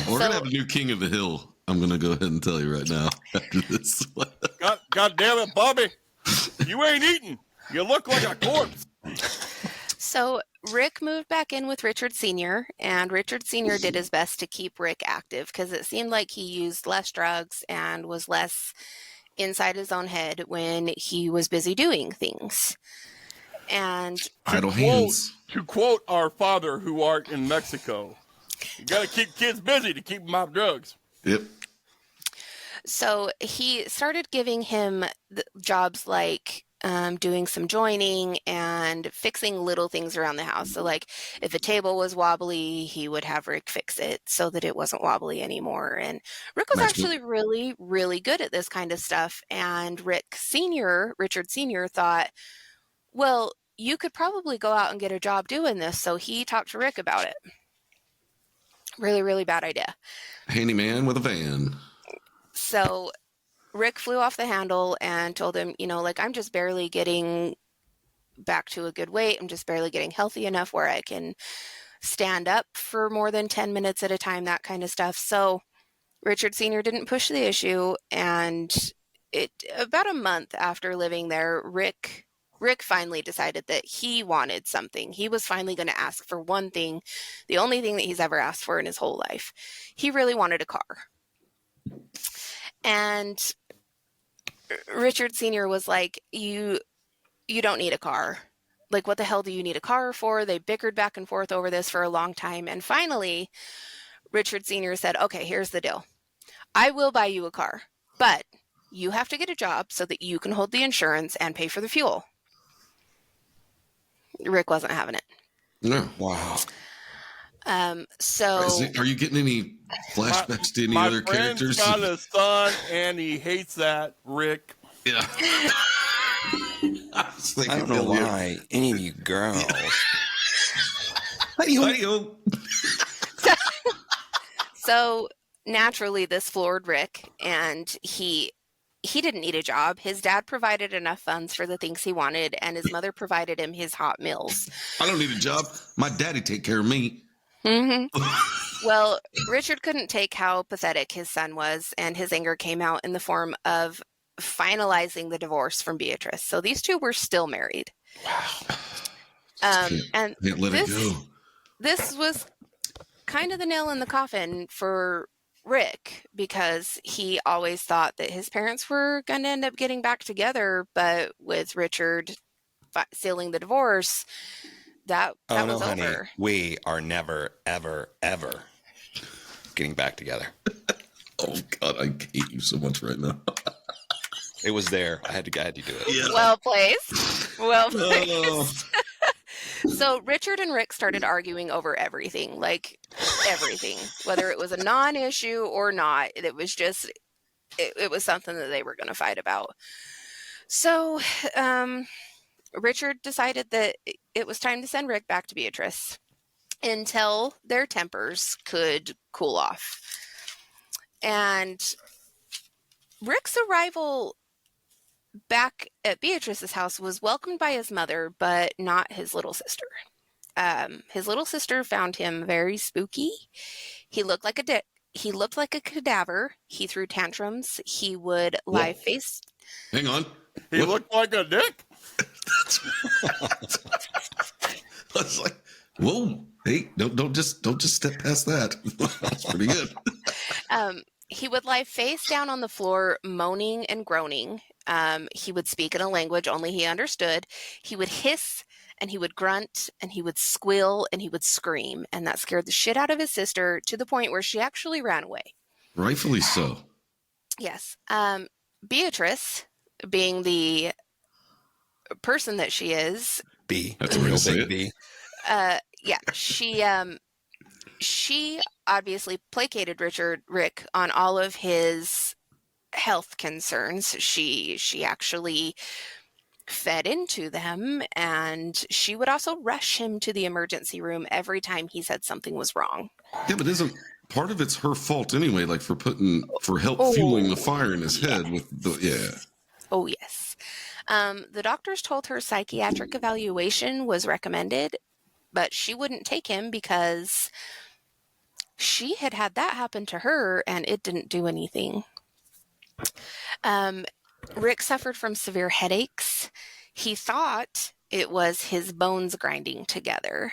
We're going to have a new king of the hill. I'm going to go ahead and tell you right now after this. God damn it, Bobby. You ain't eating. You look like a corpse. So Rick moved back in with Richard Sr., and Richard Sr. did his best to keep Rick active because it seemed like he used less drugs and was less inside his own head when he was busy doing things. And to quote our father who art in Mexico, you got to keep kids busy to keep them off drugs. Yep. So he started giving him jobs like doing some joining and fixing little things around the house. So, like, if a table was wobbly, he would have Rick fix it so that it wasn't wobbly anymore. And Rick was actually really, really good at this kind of stuff. And Richard Sr. thought, well, you could probably go out and get a job doing this. So he talked to Rick about it. Really, really bad idea. Handyman with a van. So Rick flew off the handle and told him, like, I'm just barely getting back to a good weight. I'm just barely getting healthy enough where I can stand up for more than 10 minutes at a time, that kind of stuff. So Richard Sr. didn't push the issue. And about a month after living there, Rick finally decided that he wanted something. He was finally going to ask for one thing, the only thing that he's ever asked for in his whole life. He really wanted a car. And Richard Sr. was like, you don't need a car. Like, what the hell do you need a car for? They bickered back and forth over this for a long time. And finally, Richard Sr. said, okay, here's the deal. I will buy you a car, but you have to get a job so that you can hold the insurance and pay for the fuel. Rick wasn't having it. No. Wow. Are you getting any flashbacks to any other characters? My friend's got a son, and he hates that, Rick. Yeah. I don't know why any of you girls. So naturally, this floored Rick, and he didn't need a job. His dad provided enough funds for the things he wanted, and his mother provided him his hot meals. I don't need a job. My daddy take care of me. Mm-hmm. Well, Richard couldn't take how pathetic his son was, and his anger came out in the form of finalizing the divorce from Beatrice. So these two were still married. Wow. And can't let it go. This was kind of the nail in the coffin for Rick, because he always thought that his parents were going to end up getting back together, but with Richard sealing the divorce, that was honey, over. We are never, ever, ever getting back together. Oh God, I hate you so much right now. It was there. I had to do it. Yeah. Well placed. Well placed. So Richard and Rick started arguing over everything, like everything, whether it was a non-issue or not. It was just, it was something that they were going to fight about. So Richard decided that it was time to send Rick back to Beatrice until their tempers could cool off. And Rick's arrival back at Beatrice's house was welcomed by his mother, but not his little sister. His little sister found him very spooky. He looked like a cadaver. He threw tantrums. He would lie face. Hang on. He looked like a dick. I was like, whoa, hey, don't just step past that. That's pretty good. He would lie face down on the floor, moaning and groaning. He would speak in a language only he understood. He would hiss, and he would grunt, and he would squeal, and he would scream. And that scared the shit out of his sister to the point where she actually ran away. Rightfully so. Yes. Beatrice, being the person that she is. B. That's a real big B. She obviously placated Rick on all of his health concerns. She actually fed into them, and she would also rush him to the emergency room every time he said something was wrong. Yeah, but isn't part of it's her fault anyway? Like for fueling the fire in his head with the Oh yes. The doctors told her psychiatric evaluation was recommended, but she wouldn't take him because she had that happen to her and it didn't do anything. Rick suffered from severe headaches. He thought it was his bones grinding together.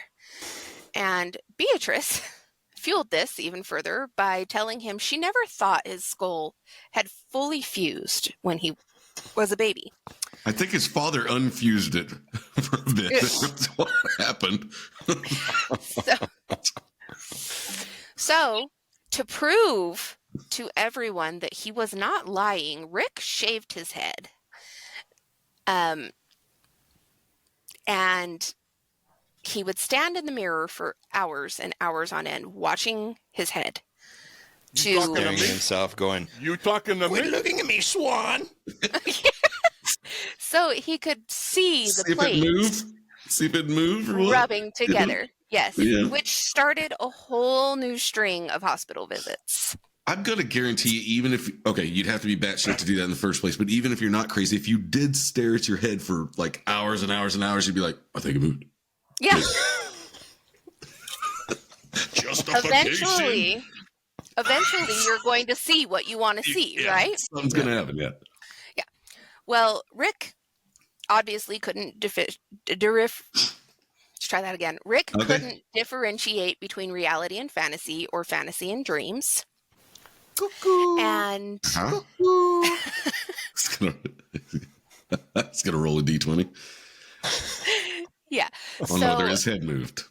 And Beatrice fueled this even further by telling him she never thought his skull had fully fused when he was a baby. I think his father unfused it for a bit. That's what happened. So, to prove to everyone that he was not lying, Rick shaved his head. And he would stand in the mirror for hours and hours on end, watching his head. Talking to Staring me? at himself, going, You talking to "Quit me? looking at me, Swan." So he could see the See if it plates move. See if it move or what? rubbing together. Yes, Yeah. which started a whole new string of hospital visits. I'm going to guarantee you, even if, okay, you'd have to be batshit to do that in the first place, but even if you're not crazy, if you did stare at your head for like hours and hours and hours, you'd be like, I think it moved. Yeah. Justification. Eventually, you're going to see what you want to see, Yeah, right? something's going to happen, yeah. Well, Rick obviously couldn't Let's try that again. Rick Okay. couldn't differentiate between reality and fantasy, or fantasy and dreams. Cuckoo. And Huh? It's gonna roll a d20. yeah, Oh no, there his head moved.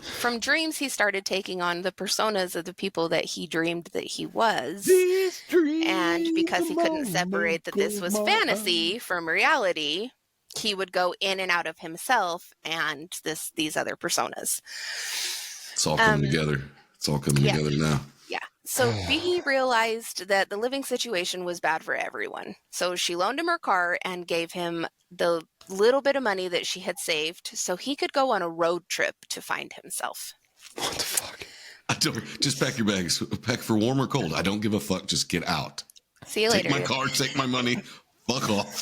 from dreams, he started taking on the personas of the people that he dreamed that he was. And because he couldn't separate that this was fantasy from reality, he would go in and out of himself and these other personas. It's all coming together. It's all coming yeah. together now. Yeah. So B realized that the living situation was bad for everyone. So she loaned him her car and gave him the little bit of money that she had saved so he could go on a road trip to find himself. What the fuck? I don't, just pack your bags. Pack for warm or cold. I don't give a fuck. Just get out. See you Take later. my car. Take my money. Fuck off.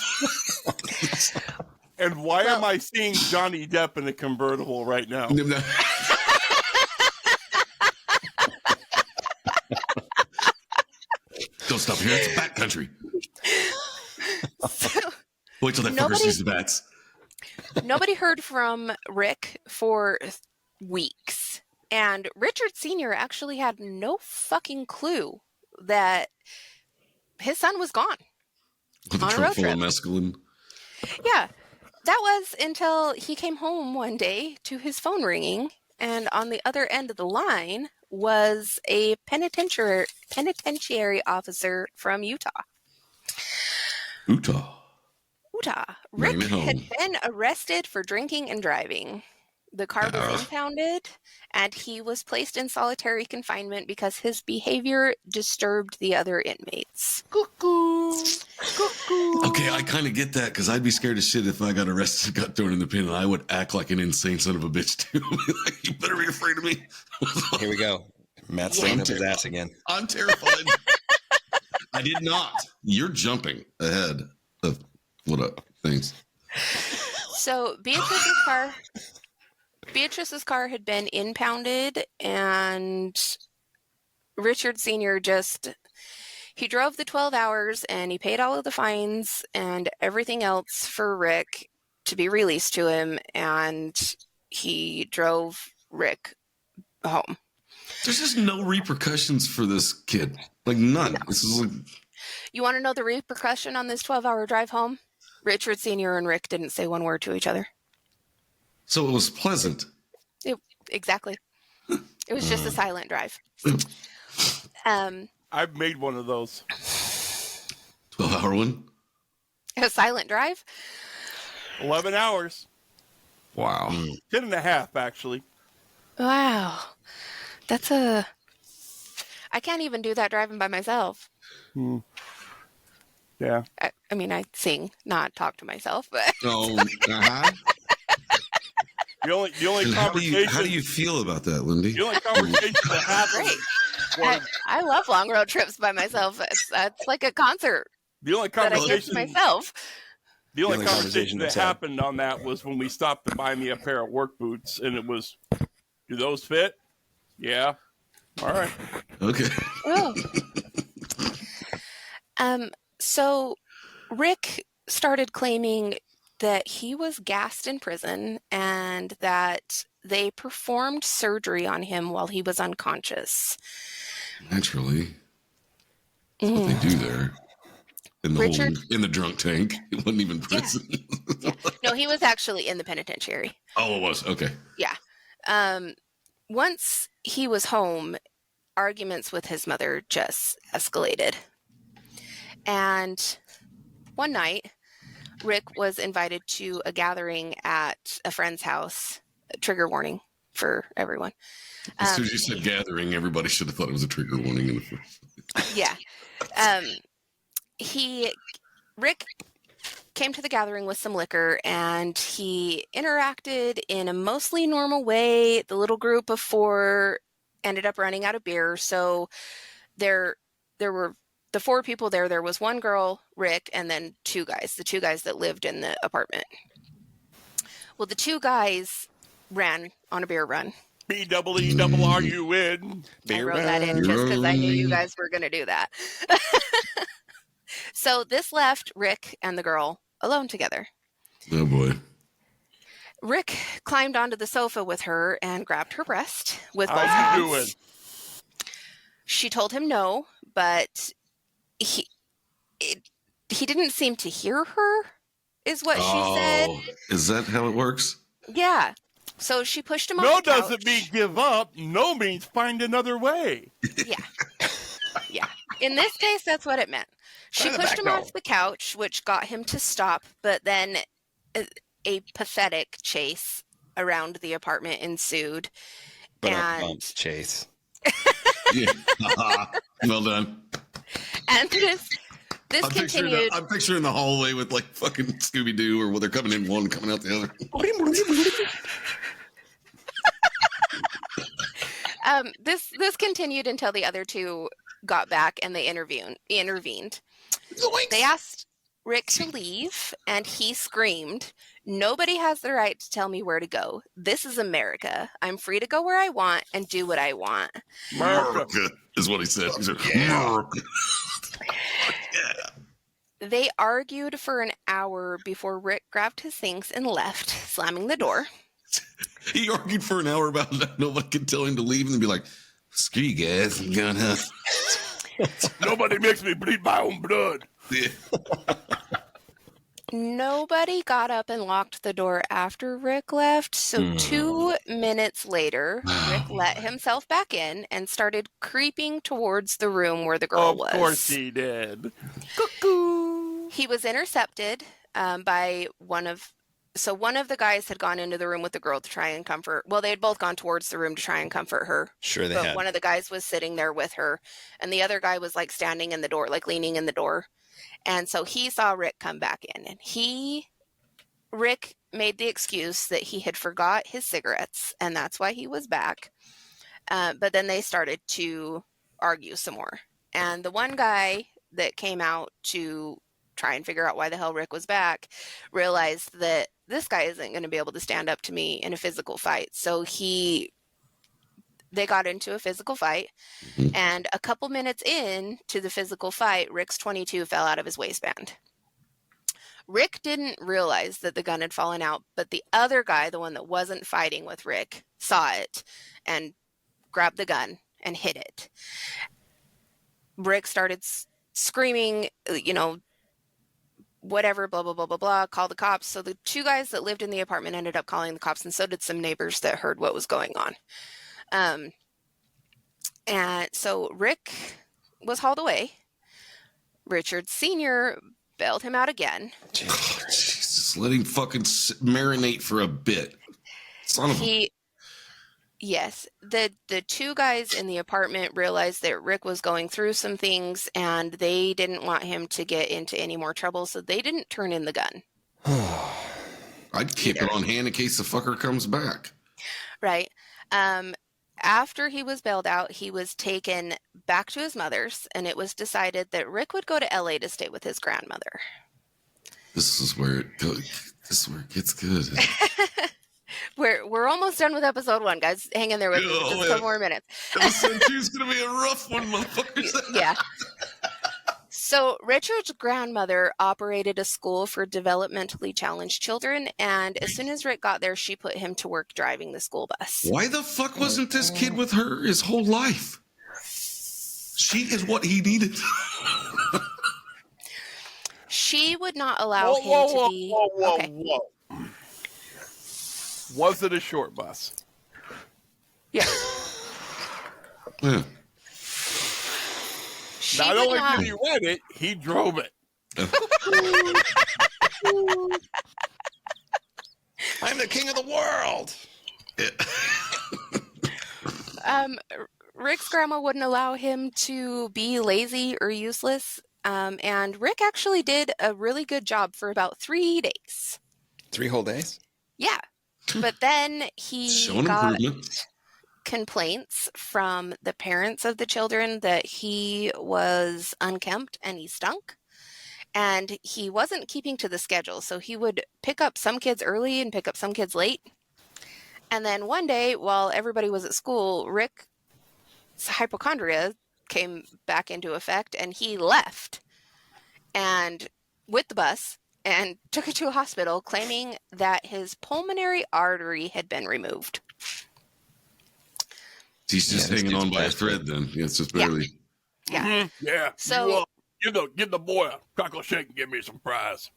And why am I seeing Johnny Depp in a convertible right now? Don't stop here. It's back country. So, Wait till that fucker sees the bats. nobody heard from Rick for weeks. And Richard Sr. actually had no fucking clue that his son was gone. With a on a trunk road full trip. of mescaline. Yeah, that was until he came home one day to his phone ringing, and on the other end of the line was a penitentiary officer from Utah. Utah. Rick Bring it home. had been arrested for drinking and driving. The car was impounded, and he was placed in solitary confinement because his behavior disturbed the other inmates. Cuckoo. Cuckoo. Okay, I kind of get that because I'd be scared as shit if I got arrested, got thrown in the pen, and I would act like an insane son of a bitch too. Like, you better be afraid of me. Here we go. Matt's staying up his ass again. I'm terrified. I did not. You're jumping ahead of what up? Thanks. So Beatrice's car had been impounded, and Richard Sr. he drove the 12 hours and he paid all of the fines and everything else for Rick to be released to him, and he drove Rick home. There's just no repercussions for this kid. Like none. No. This is like, You want to know the repercussion on this 12-hour drive home? Richard Sr. and Rick didn't say one word to each other. so it was pleasant. Exactly. It was just a silent drive. I've made one of those. 12-hour one. A silent drive? 11 hours. Wow. 10 and a half, actually. Wow. I can't even do that driving by myself. Yeah. I mean, I sing, not talk to myself, but Oh, uh-huh. The only And conversation. how do you feel about that, Lindy? The only conversation that happened. great. I love long road trips by myself. It's like a concert The only that I give to conversation. myself. The only only conversation conversation that that's had. happened on that was when we stopped to buy me a pair of work boots, and it was, do those fit? Yeah. All right. Okay. Oh. So Rick started claiming that he was gassed in prison and that they performed surgery on him while he was unconscious. Naturally. That's what they do there. In the Richard? in the drunk tank. It wasn't even prison. Yeah. No, he was actually in the penitentiary. Oh, it was. Okay. Yeah. Once he was home, arguments with his mother just escalated. And one night, Rick was invited to a gathering at a friend's house. Trigger warning for everyone. As soon as you said gathering, everybody should have thought it was a trigger warning. In the first. Yeah. Rick came to the gathering with some liquor, and he interacted in a mostly normal way. The little group of 4 ended up running out of beer, so there were the 4 people there. There was one girl, Rick, and then 2 guys, the 2 guys that lived in the apartment. Well, the 2 guys ran on a beer run. BEERUN. I wrote that in just because I knew you guys were going to do that. So this left Rick and the girl alone together. Oh, boy. Rick climbed onto the sofa with her and grabbed her breast with both How you hands. doing? She told him no, but he didn't seem to hear her, is what she said. Is that how it works? Yeah. So she pushed him off No the couch. doesn't mean give up. No means find another way. Yeah. Yeah. In this case, that's what it meant. She pushed him off the couch, which got him to stop, but then a pathetic chase around the apartment ensued. And Chase. Yeah. Well done. And this continued. I'm picturing the hallway with like fucking Scooby Doo, or where they're coming in one, coming out the other. This continued until the other 2 got back and they intervened. They asked Rick to leave, and he screamed, "Nobody has the right to tell me where to go. This is America. I'm free to go where I want and do what I want." America is what he said. He said, America. They argued for an hour before Rick grabbed his things and left, slamming the door. He argued for an hour about that. Nobody could tell him to leave, and then be like, "Screw you guys, I'm gonna." Nobody makes me bleed my own blood. Yeah. Nobody got up and locked the door after Rick left, so 2 minutes later, Rick let himself back in and started creeping towards the room where the girl was. Of course he did. Cuckoo. He was intercepted by one of the guys had gone into the room with the girl to try and comfort. Well, they had both gone towards the room to try and comfort her. Sure they but had. One of the guys was sitting there with her, and the other guy was like standing in the door, like leaning in the door. And so he saw Rick come back in, and Rick made the excuse that he had forgot his cigarettes, and that's why he was back. But then they started to argue some more. And the one guy that came out to try and figure out why the hell Rick was back realized that this guy isn't going to be able to stand up to me in a physical fight. So they got into a physical fight, and a couple minutes in to the physical fight, Rick's .22 fell out of his waistband. Rick didn't realize that the gun had fallen out, but the other guy, the one that wasn't fighting with Rick, saw it and grabbed the gun and hit it. Rick started screaming, whatever, blah, blah, blah, blah, blah, call the cops. So the 2 guys that lived in the apartment ended up calling the cops, and so did some neighbors that heard what was going on. And so Rick was hauled away. Richard Sr. bailed him out again. Jesus, let him fucking marinate for a bit. Son of a... Yes, the 2 guys in the apartment realized that Rick was going through some things, and they didn't want him to get into any more trouble, so they didn't turn in the gun. I'd keep it on hand in case the fucker comes back. Right. After he was bailed out, he was taken back to his mother's, and it was decided that Rick would go to LA to stay with his grandmother. This is where it goes. This is where it gets good. We're almost done with episode 1, guys. Hang in there with me for just 2 more minutes. Episode 2 is going to be a rough one, motherfuckers. Yeah. So Richard's grandmother operated a school for developmentally challenged children, and as soon as Rick got there, she put him to work driving the school bus. Why the fuck wasn't this kid with her his whole life? She is what he needed. She would not allow him to be... Whoa. Was it a short bus? Yeah. Yeah. Not only did he rent it, he drove it. I'm the king of the world. Rick's grandma wouldn't allow him to be lazy or useless. And Rick actually did a really good job for about 3 days. 3 whole days? Yeah. But then he Showing got improvement. complaints from the parents of the children that he was unkempt and he stunk. And he wasn't keeping to the schedule. So he would pick up some kids early and pick up some kids late. And then one day, while everybody was at school, Rick's hypochondria came back into effect and he left and with the bus and took it to a hospital claiming that his pulmonary artery had been removed. He's just hanging on by a thread then. Yeah, it's just barely. Yeah. Mm-hmm. Yeah. So Give the boy a chocolate shake and give me some fries.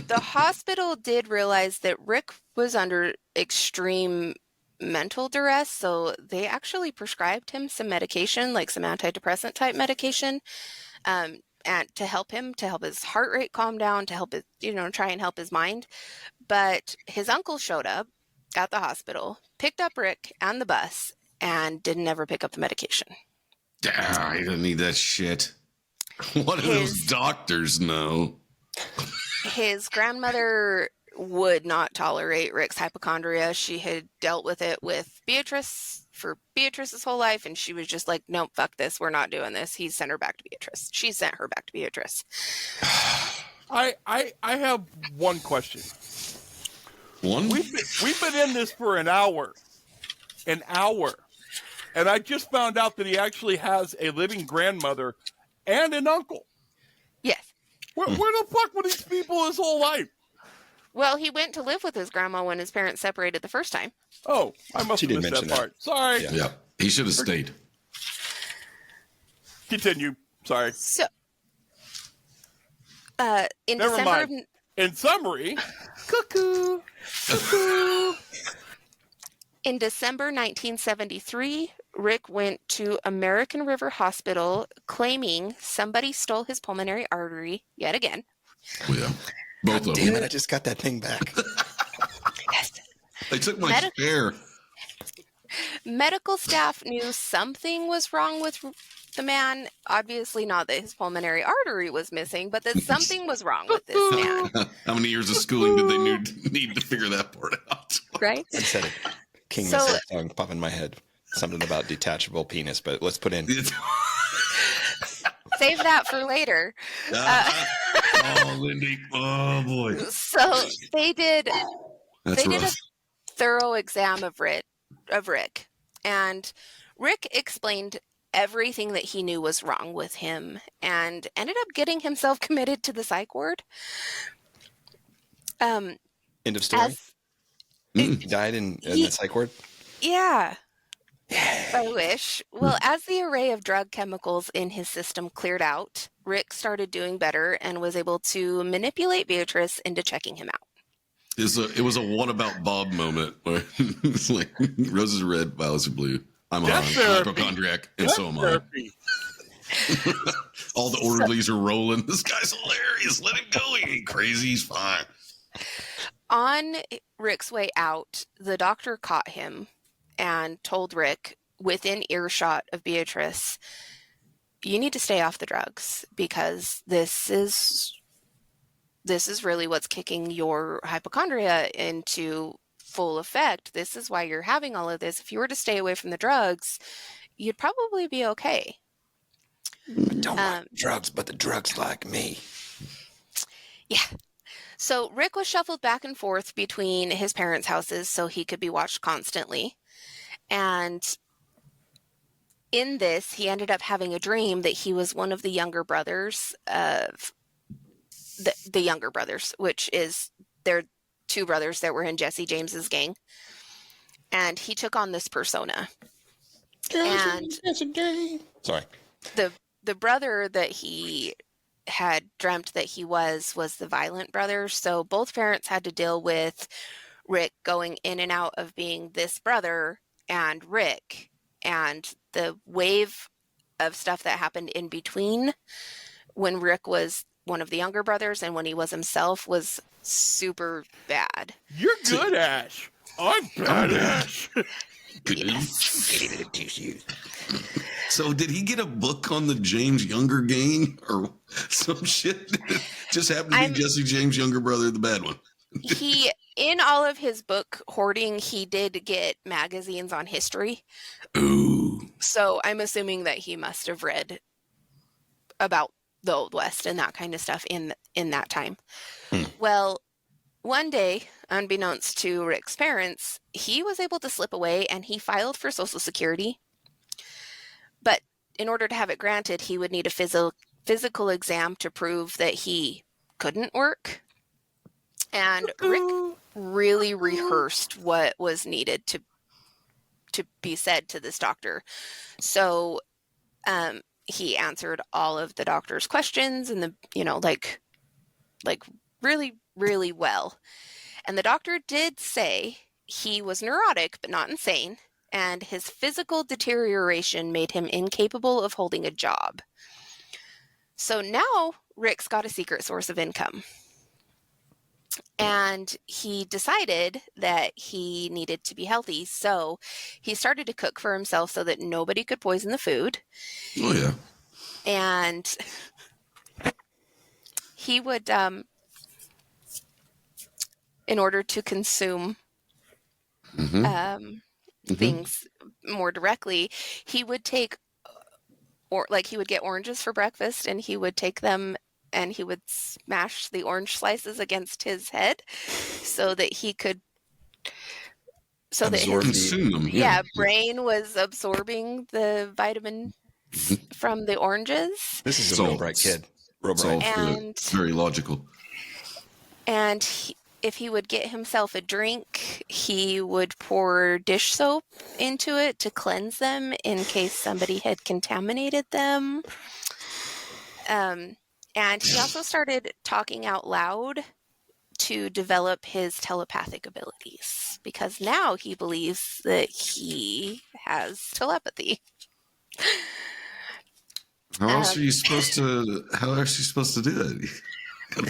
the hospital did realize that Rick was under extreme mental duress, so they actually prescribed him some medication, like some antidepressant type medication, and to help his heart rate calm down, to help it, try and help his mind. But his uncle showed up at the hospital, picked up Rick and the bus, and didn't ever pick up the medication. He doesn't need that shit. What do those doctors know? His grandmother would not tolerate Rick's hypochondria. She had dealt with it with Beatrice for Beatrice's whole life, and she was just like, nope, fuck this. We're not doing this. He sent her back to Beatrice. She sent her back to Beatrice. I have one question. One? We've been in this for an hour. And I just found out that he actually has a living grandmother and an uncle. Yes. Where the fuck were these people his whole life? Well, he went to live with his grandma when his parents separated the first time. Oh, I must have missed that part. Sorry. Yeah. He should have stayed. Continue. Sorry. So, in Never December mind. In summary, cuckoo. In December 1973, Rick went to American River Hospital claiming somebody stole his pulmonary artery yet again. Oh, yeah. Both of Damn them. it, I just got that thing back. Yes. They took my chair. Medical staff knew something was wrong with the man. Obviously not that his pulmonary artery was missing, but that something was wrong with this man. How many years of schooling did they need to figure that part out? Right? I said it. King Missile song pop in my head. Something about detachable penis, but let's put in. Save that for later. Oh, Lindy. Oh, boy. So they did That's a rough. thorough exam of Rick. And Rick explained everything that he knew was wrong with him and ended up getting himself committed to the psych ward. End of story. He died in the psych ward? Yeah. I wish. Well, as the array of drug chemicals in his system cleared out, Rick started doing better and was able to manipulate Beatrice into checking him out. It was a what about Bob moment where it's like roses are red, violets are blue. I'm a hypochondriac, and so am I. All the orderlies are rolling. This guy's hilarious. Let him go. He ain't crazy. He's fine. On Rick's way out, the doctor caught him and told Rick, within earshot of Beatrice, you need to stay off the drugs because this is really what's kicking your hypochondria into full effect. This is why you're having all of this. If you were to stay away from the drugs, you'd probably be okay. I don't like drugs, but the drugs like me. Yeah. So Rick was shuffled back and forth between his parents' houses so he could be watched constantly. And in this, he ended up having a dream that he was one of the younger brothers of the younger brothers, which is their two brothers that were in Jesse James's gang. And he took on this persona. And sorry. The brother that he had dreamt that he was the violent brother. So both parents had to deal with Rick going in and out of being this brother and Rick, and the wave of stuff that happened in between when Rick was one of the younger brothers and when he was himself was super bad. You're good, Ash. I'm bad, Ash. Yes. So did he get a book on the James Younger gang or some shit? Just happened to be Jesse James' younger brother, the bad one. He, in all of his book Hoarding, he did get magazines on history. Ooh. So I'm assuming that he must have read about the Old West and that kind of stuff in that time. Well, one day, unbeknownst to Rick's parents, he was able to slip away and he filed for Social Security. But in order to have it granted, he would need a physical exam to prove that he couldn't work. And Rick really rehearsed what was needed to be said to this doctor. So he answered all of the doctor's questions and like really, really well. And the doctor did say he was neurotic, but not insane. And his physical deterioration made him incapable of holding a job. So now Rick's got a secret source of income. And he decided that he needed to be healthy. So he started to cook for himself so that nobody could poison the food. Oh, yeah. And he would, in order to consume things more directly, he would take, he would get oranges for breakfast and he would take them and he would smash the orange slices against his head so that he could, so that his consume them. Yeah. brain was absorbing the vitamin from the oranges. This is a real bright kid. Real bright. And very logical. And if he would get himself a drink, he would pour dish soap into it to cleanse them in case somebody had contaminated them. And he also started talking out loud to develop his telepathic abilities because now he believes that he has telepathy. How else are you supposed to? How else are you supposed to do it?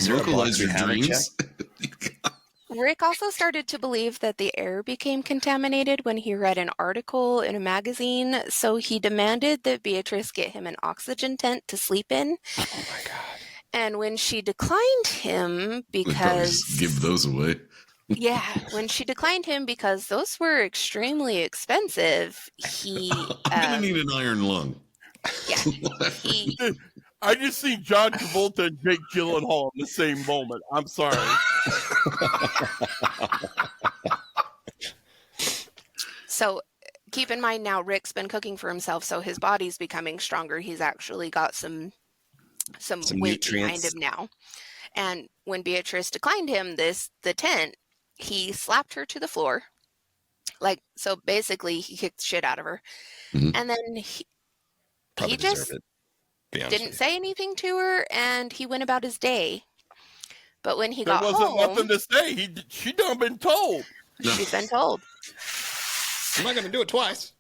Vocalize your dreams. Rick also started to believe that the air became contaminated when he read an article in a magazine, so he demanded that Beatrice get him an oxygen tent to sleep in. Oh my God. And when she declined him because... give those away. Yeah, when she declined him because those were extremely expensive, he... I'm going to need an iron lung. Yeah. I just see John Travolta and Jake Gyllenhaal in the same moment. I'm sorry. So keep in mind now, Rick's been cooking for himself, so his body's becoming stronger. He's actually got some weight behind him now. And when Beatrice declined him the tent, he slapped her to the floor. So basically he kicked the shit out of her. And then he just didn't say anything to her and he went about his day. But when he got home... There wasn't nothing to say. She done been told. She's been told. I'm not going to do it twice.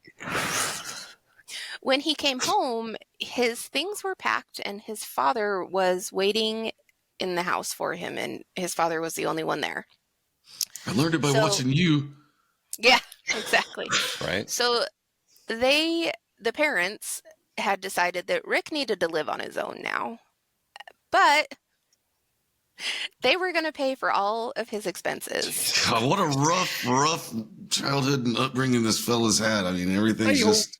When he came home, his things were packed and his father was waiting in the house for him, and his father was the only one there. I learned it by watching you. Yeah, exactly. Right. So the parents had decided that Rick needed to live on his own now, but they were going to pay for all of his expenses. God, what a rough childhood and upbringing this fella's had. I mean, everything's just...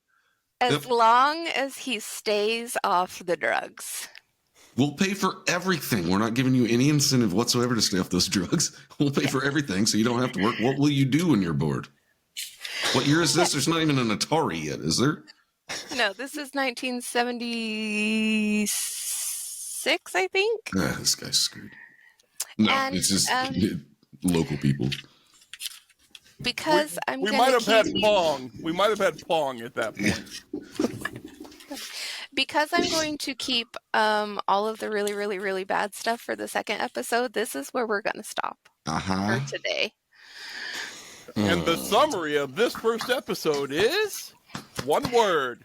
As long as he stays off the drugs. We'll pay for everything. We're not giving you any incentive whatsoever to stay off those drugs. We'll pay for everything so you don't have to work. What will you do when you're bored? What year is this? There's not even an Atari yet, is there? No, this is 1976, I think. This guy's screwed. No, it's just local people. Because we might have had Pong. We might have had Pong at that point. Because I'm going to keep all of the really, really, really bad stuff for the second episode, this is where we're going to stop for today. And the summary of this first episode is one word.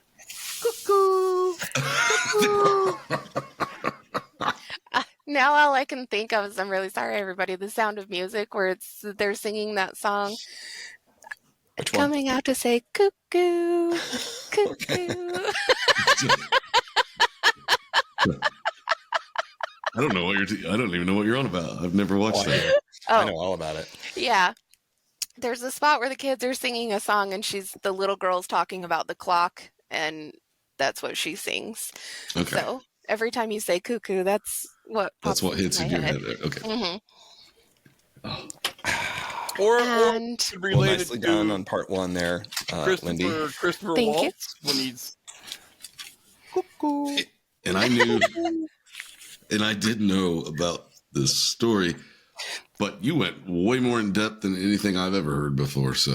Cuckoo. Cuckoo. Now all I can think of is, I'm really sorry, everybody, The Sound of Music, where they're singing that song. Which one? Coming out to say cuckoo, cuckoo. I don't know what I don't even know what you're on about. I've never watched that. I know all about it. Yeah. There's a spot where the kids are singing a song and the little girl's talking about the clock, and that's what she sings. Okay. So every time you say cuckoo, that's what hits in your head. Okay. Mm-hmm. Oh. Or And- related nicely to done on part one there, Lindy. Christopher Thank you. Waltz when he's cuckoo. And I knew, and I did know about this story, but you went way more in depth than anything I've ever heard before. So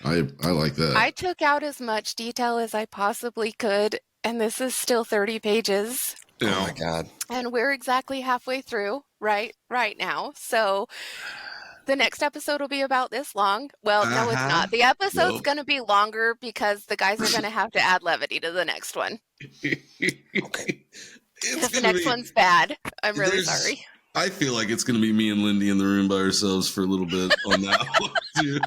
I like that. I took out as much detail as I possibly could, and this is still 30 pages. You know, Oh my God. And we're exactly halfway through right now. So the next episode will be about this long. Well, no, it's not. The episode's Nope. going to be longer because the guys are going to have to add levity to the next one. Okay. Because the next one's bad. I'm really There's- sorry. I feel like it's going to be me and Lindy in the room by ourselves for a little bit on that one, too.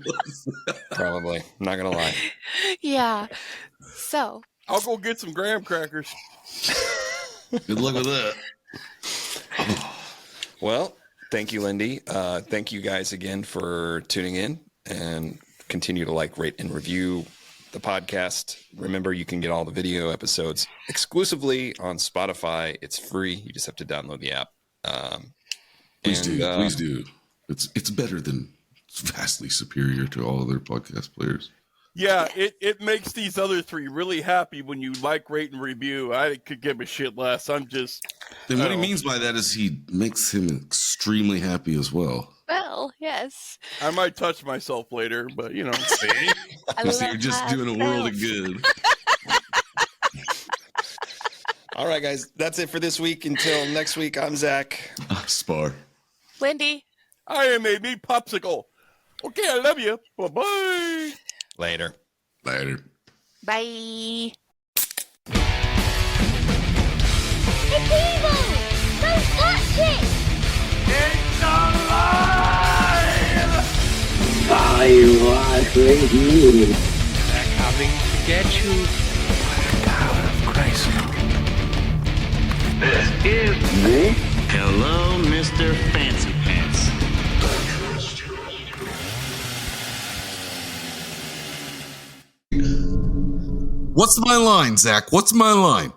Probably. I'm not going to lie. Yeah. So, I'll go get some graham crackers. Good luck with that. Well, thank you, Lindy. Thank you guys again for tuning in, and continue to like, rate, and review the podcast. Remember, you can get all the video episodes exclusively on Spotify. It's free. You just have to download the app. Please do. It's better than, it's vastly superior to all other podcast players. Yeah, it makes these other three really happy when you like, rate, and review. I could give a shit less. I'm just. And what he means by that is he makes him extremely happy as well. well, yes. I might touch myself later, but you know. See? I So you're just doing a world of good. All right, guys. That's it for this week. Until next week, I'm Zach. Spar. Lindy. I am a meat popsicle. Okay, I love you. Bye-bye. Later. Later. Bye. It's evil! Don't touch it! Pyramid Lake. They're coming to get you by the power of Christ. This is Hello, Mr. Fancy Pants. What's my line, Zach? What's my line?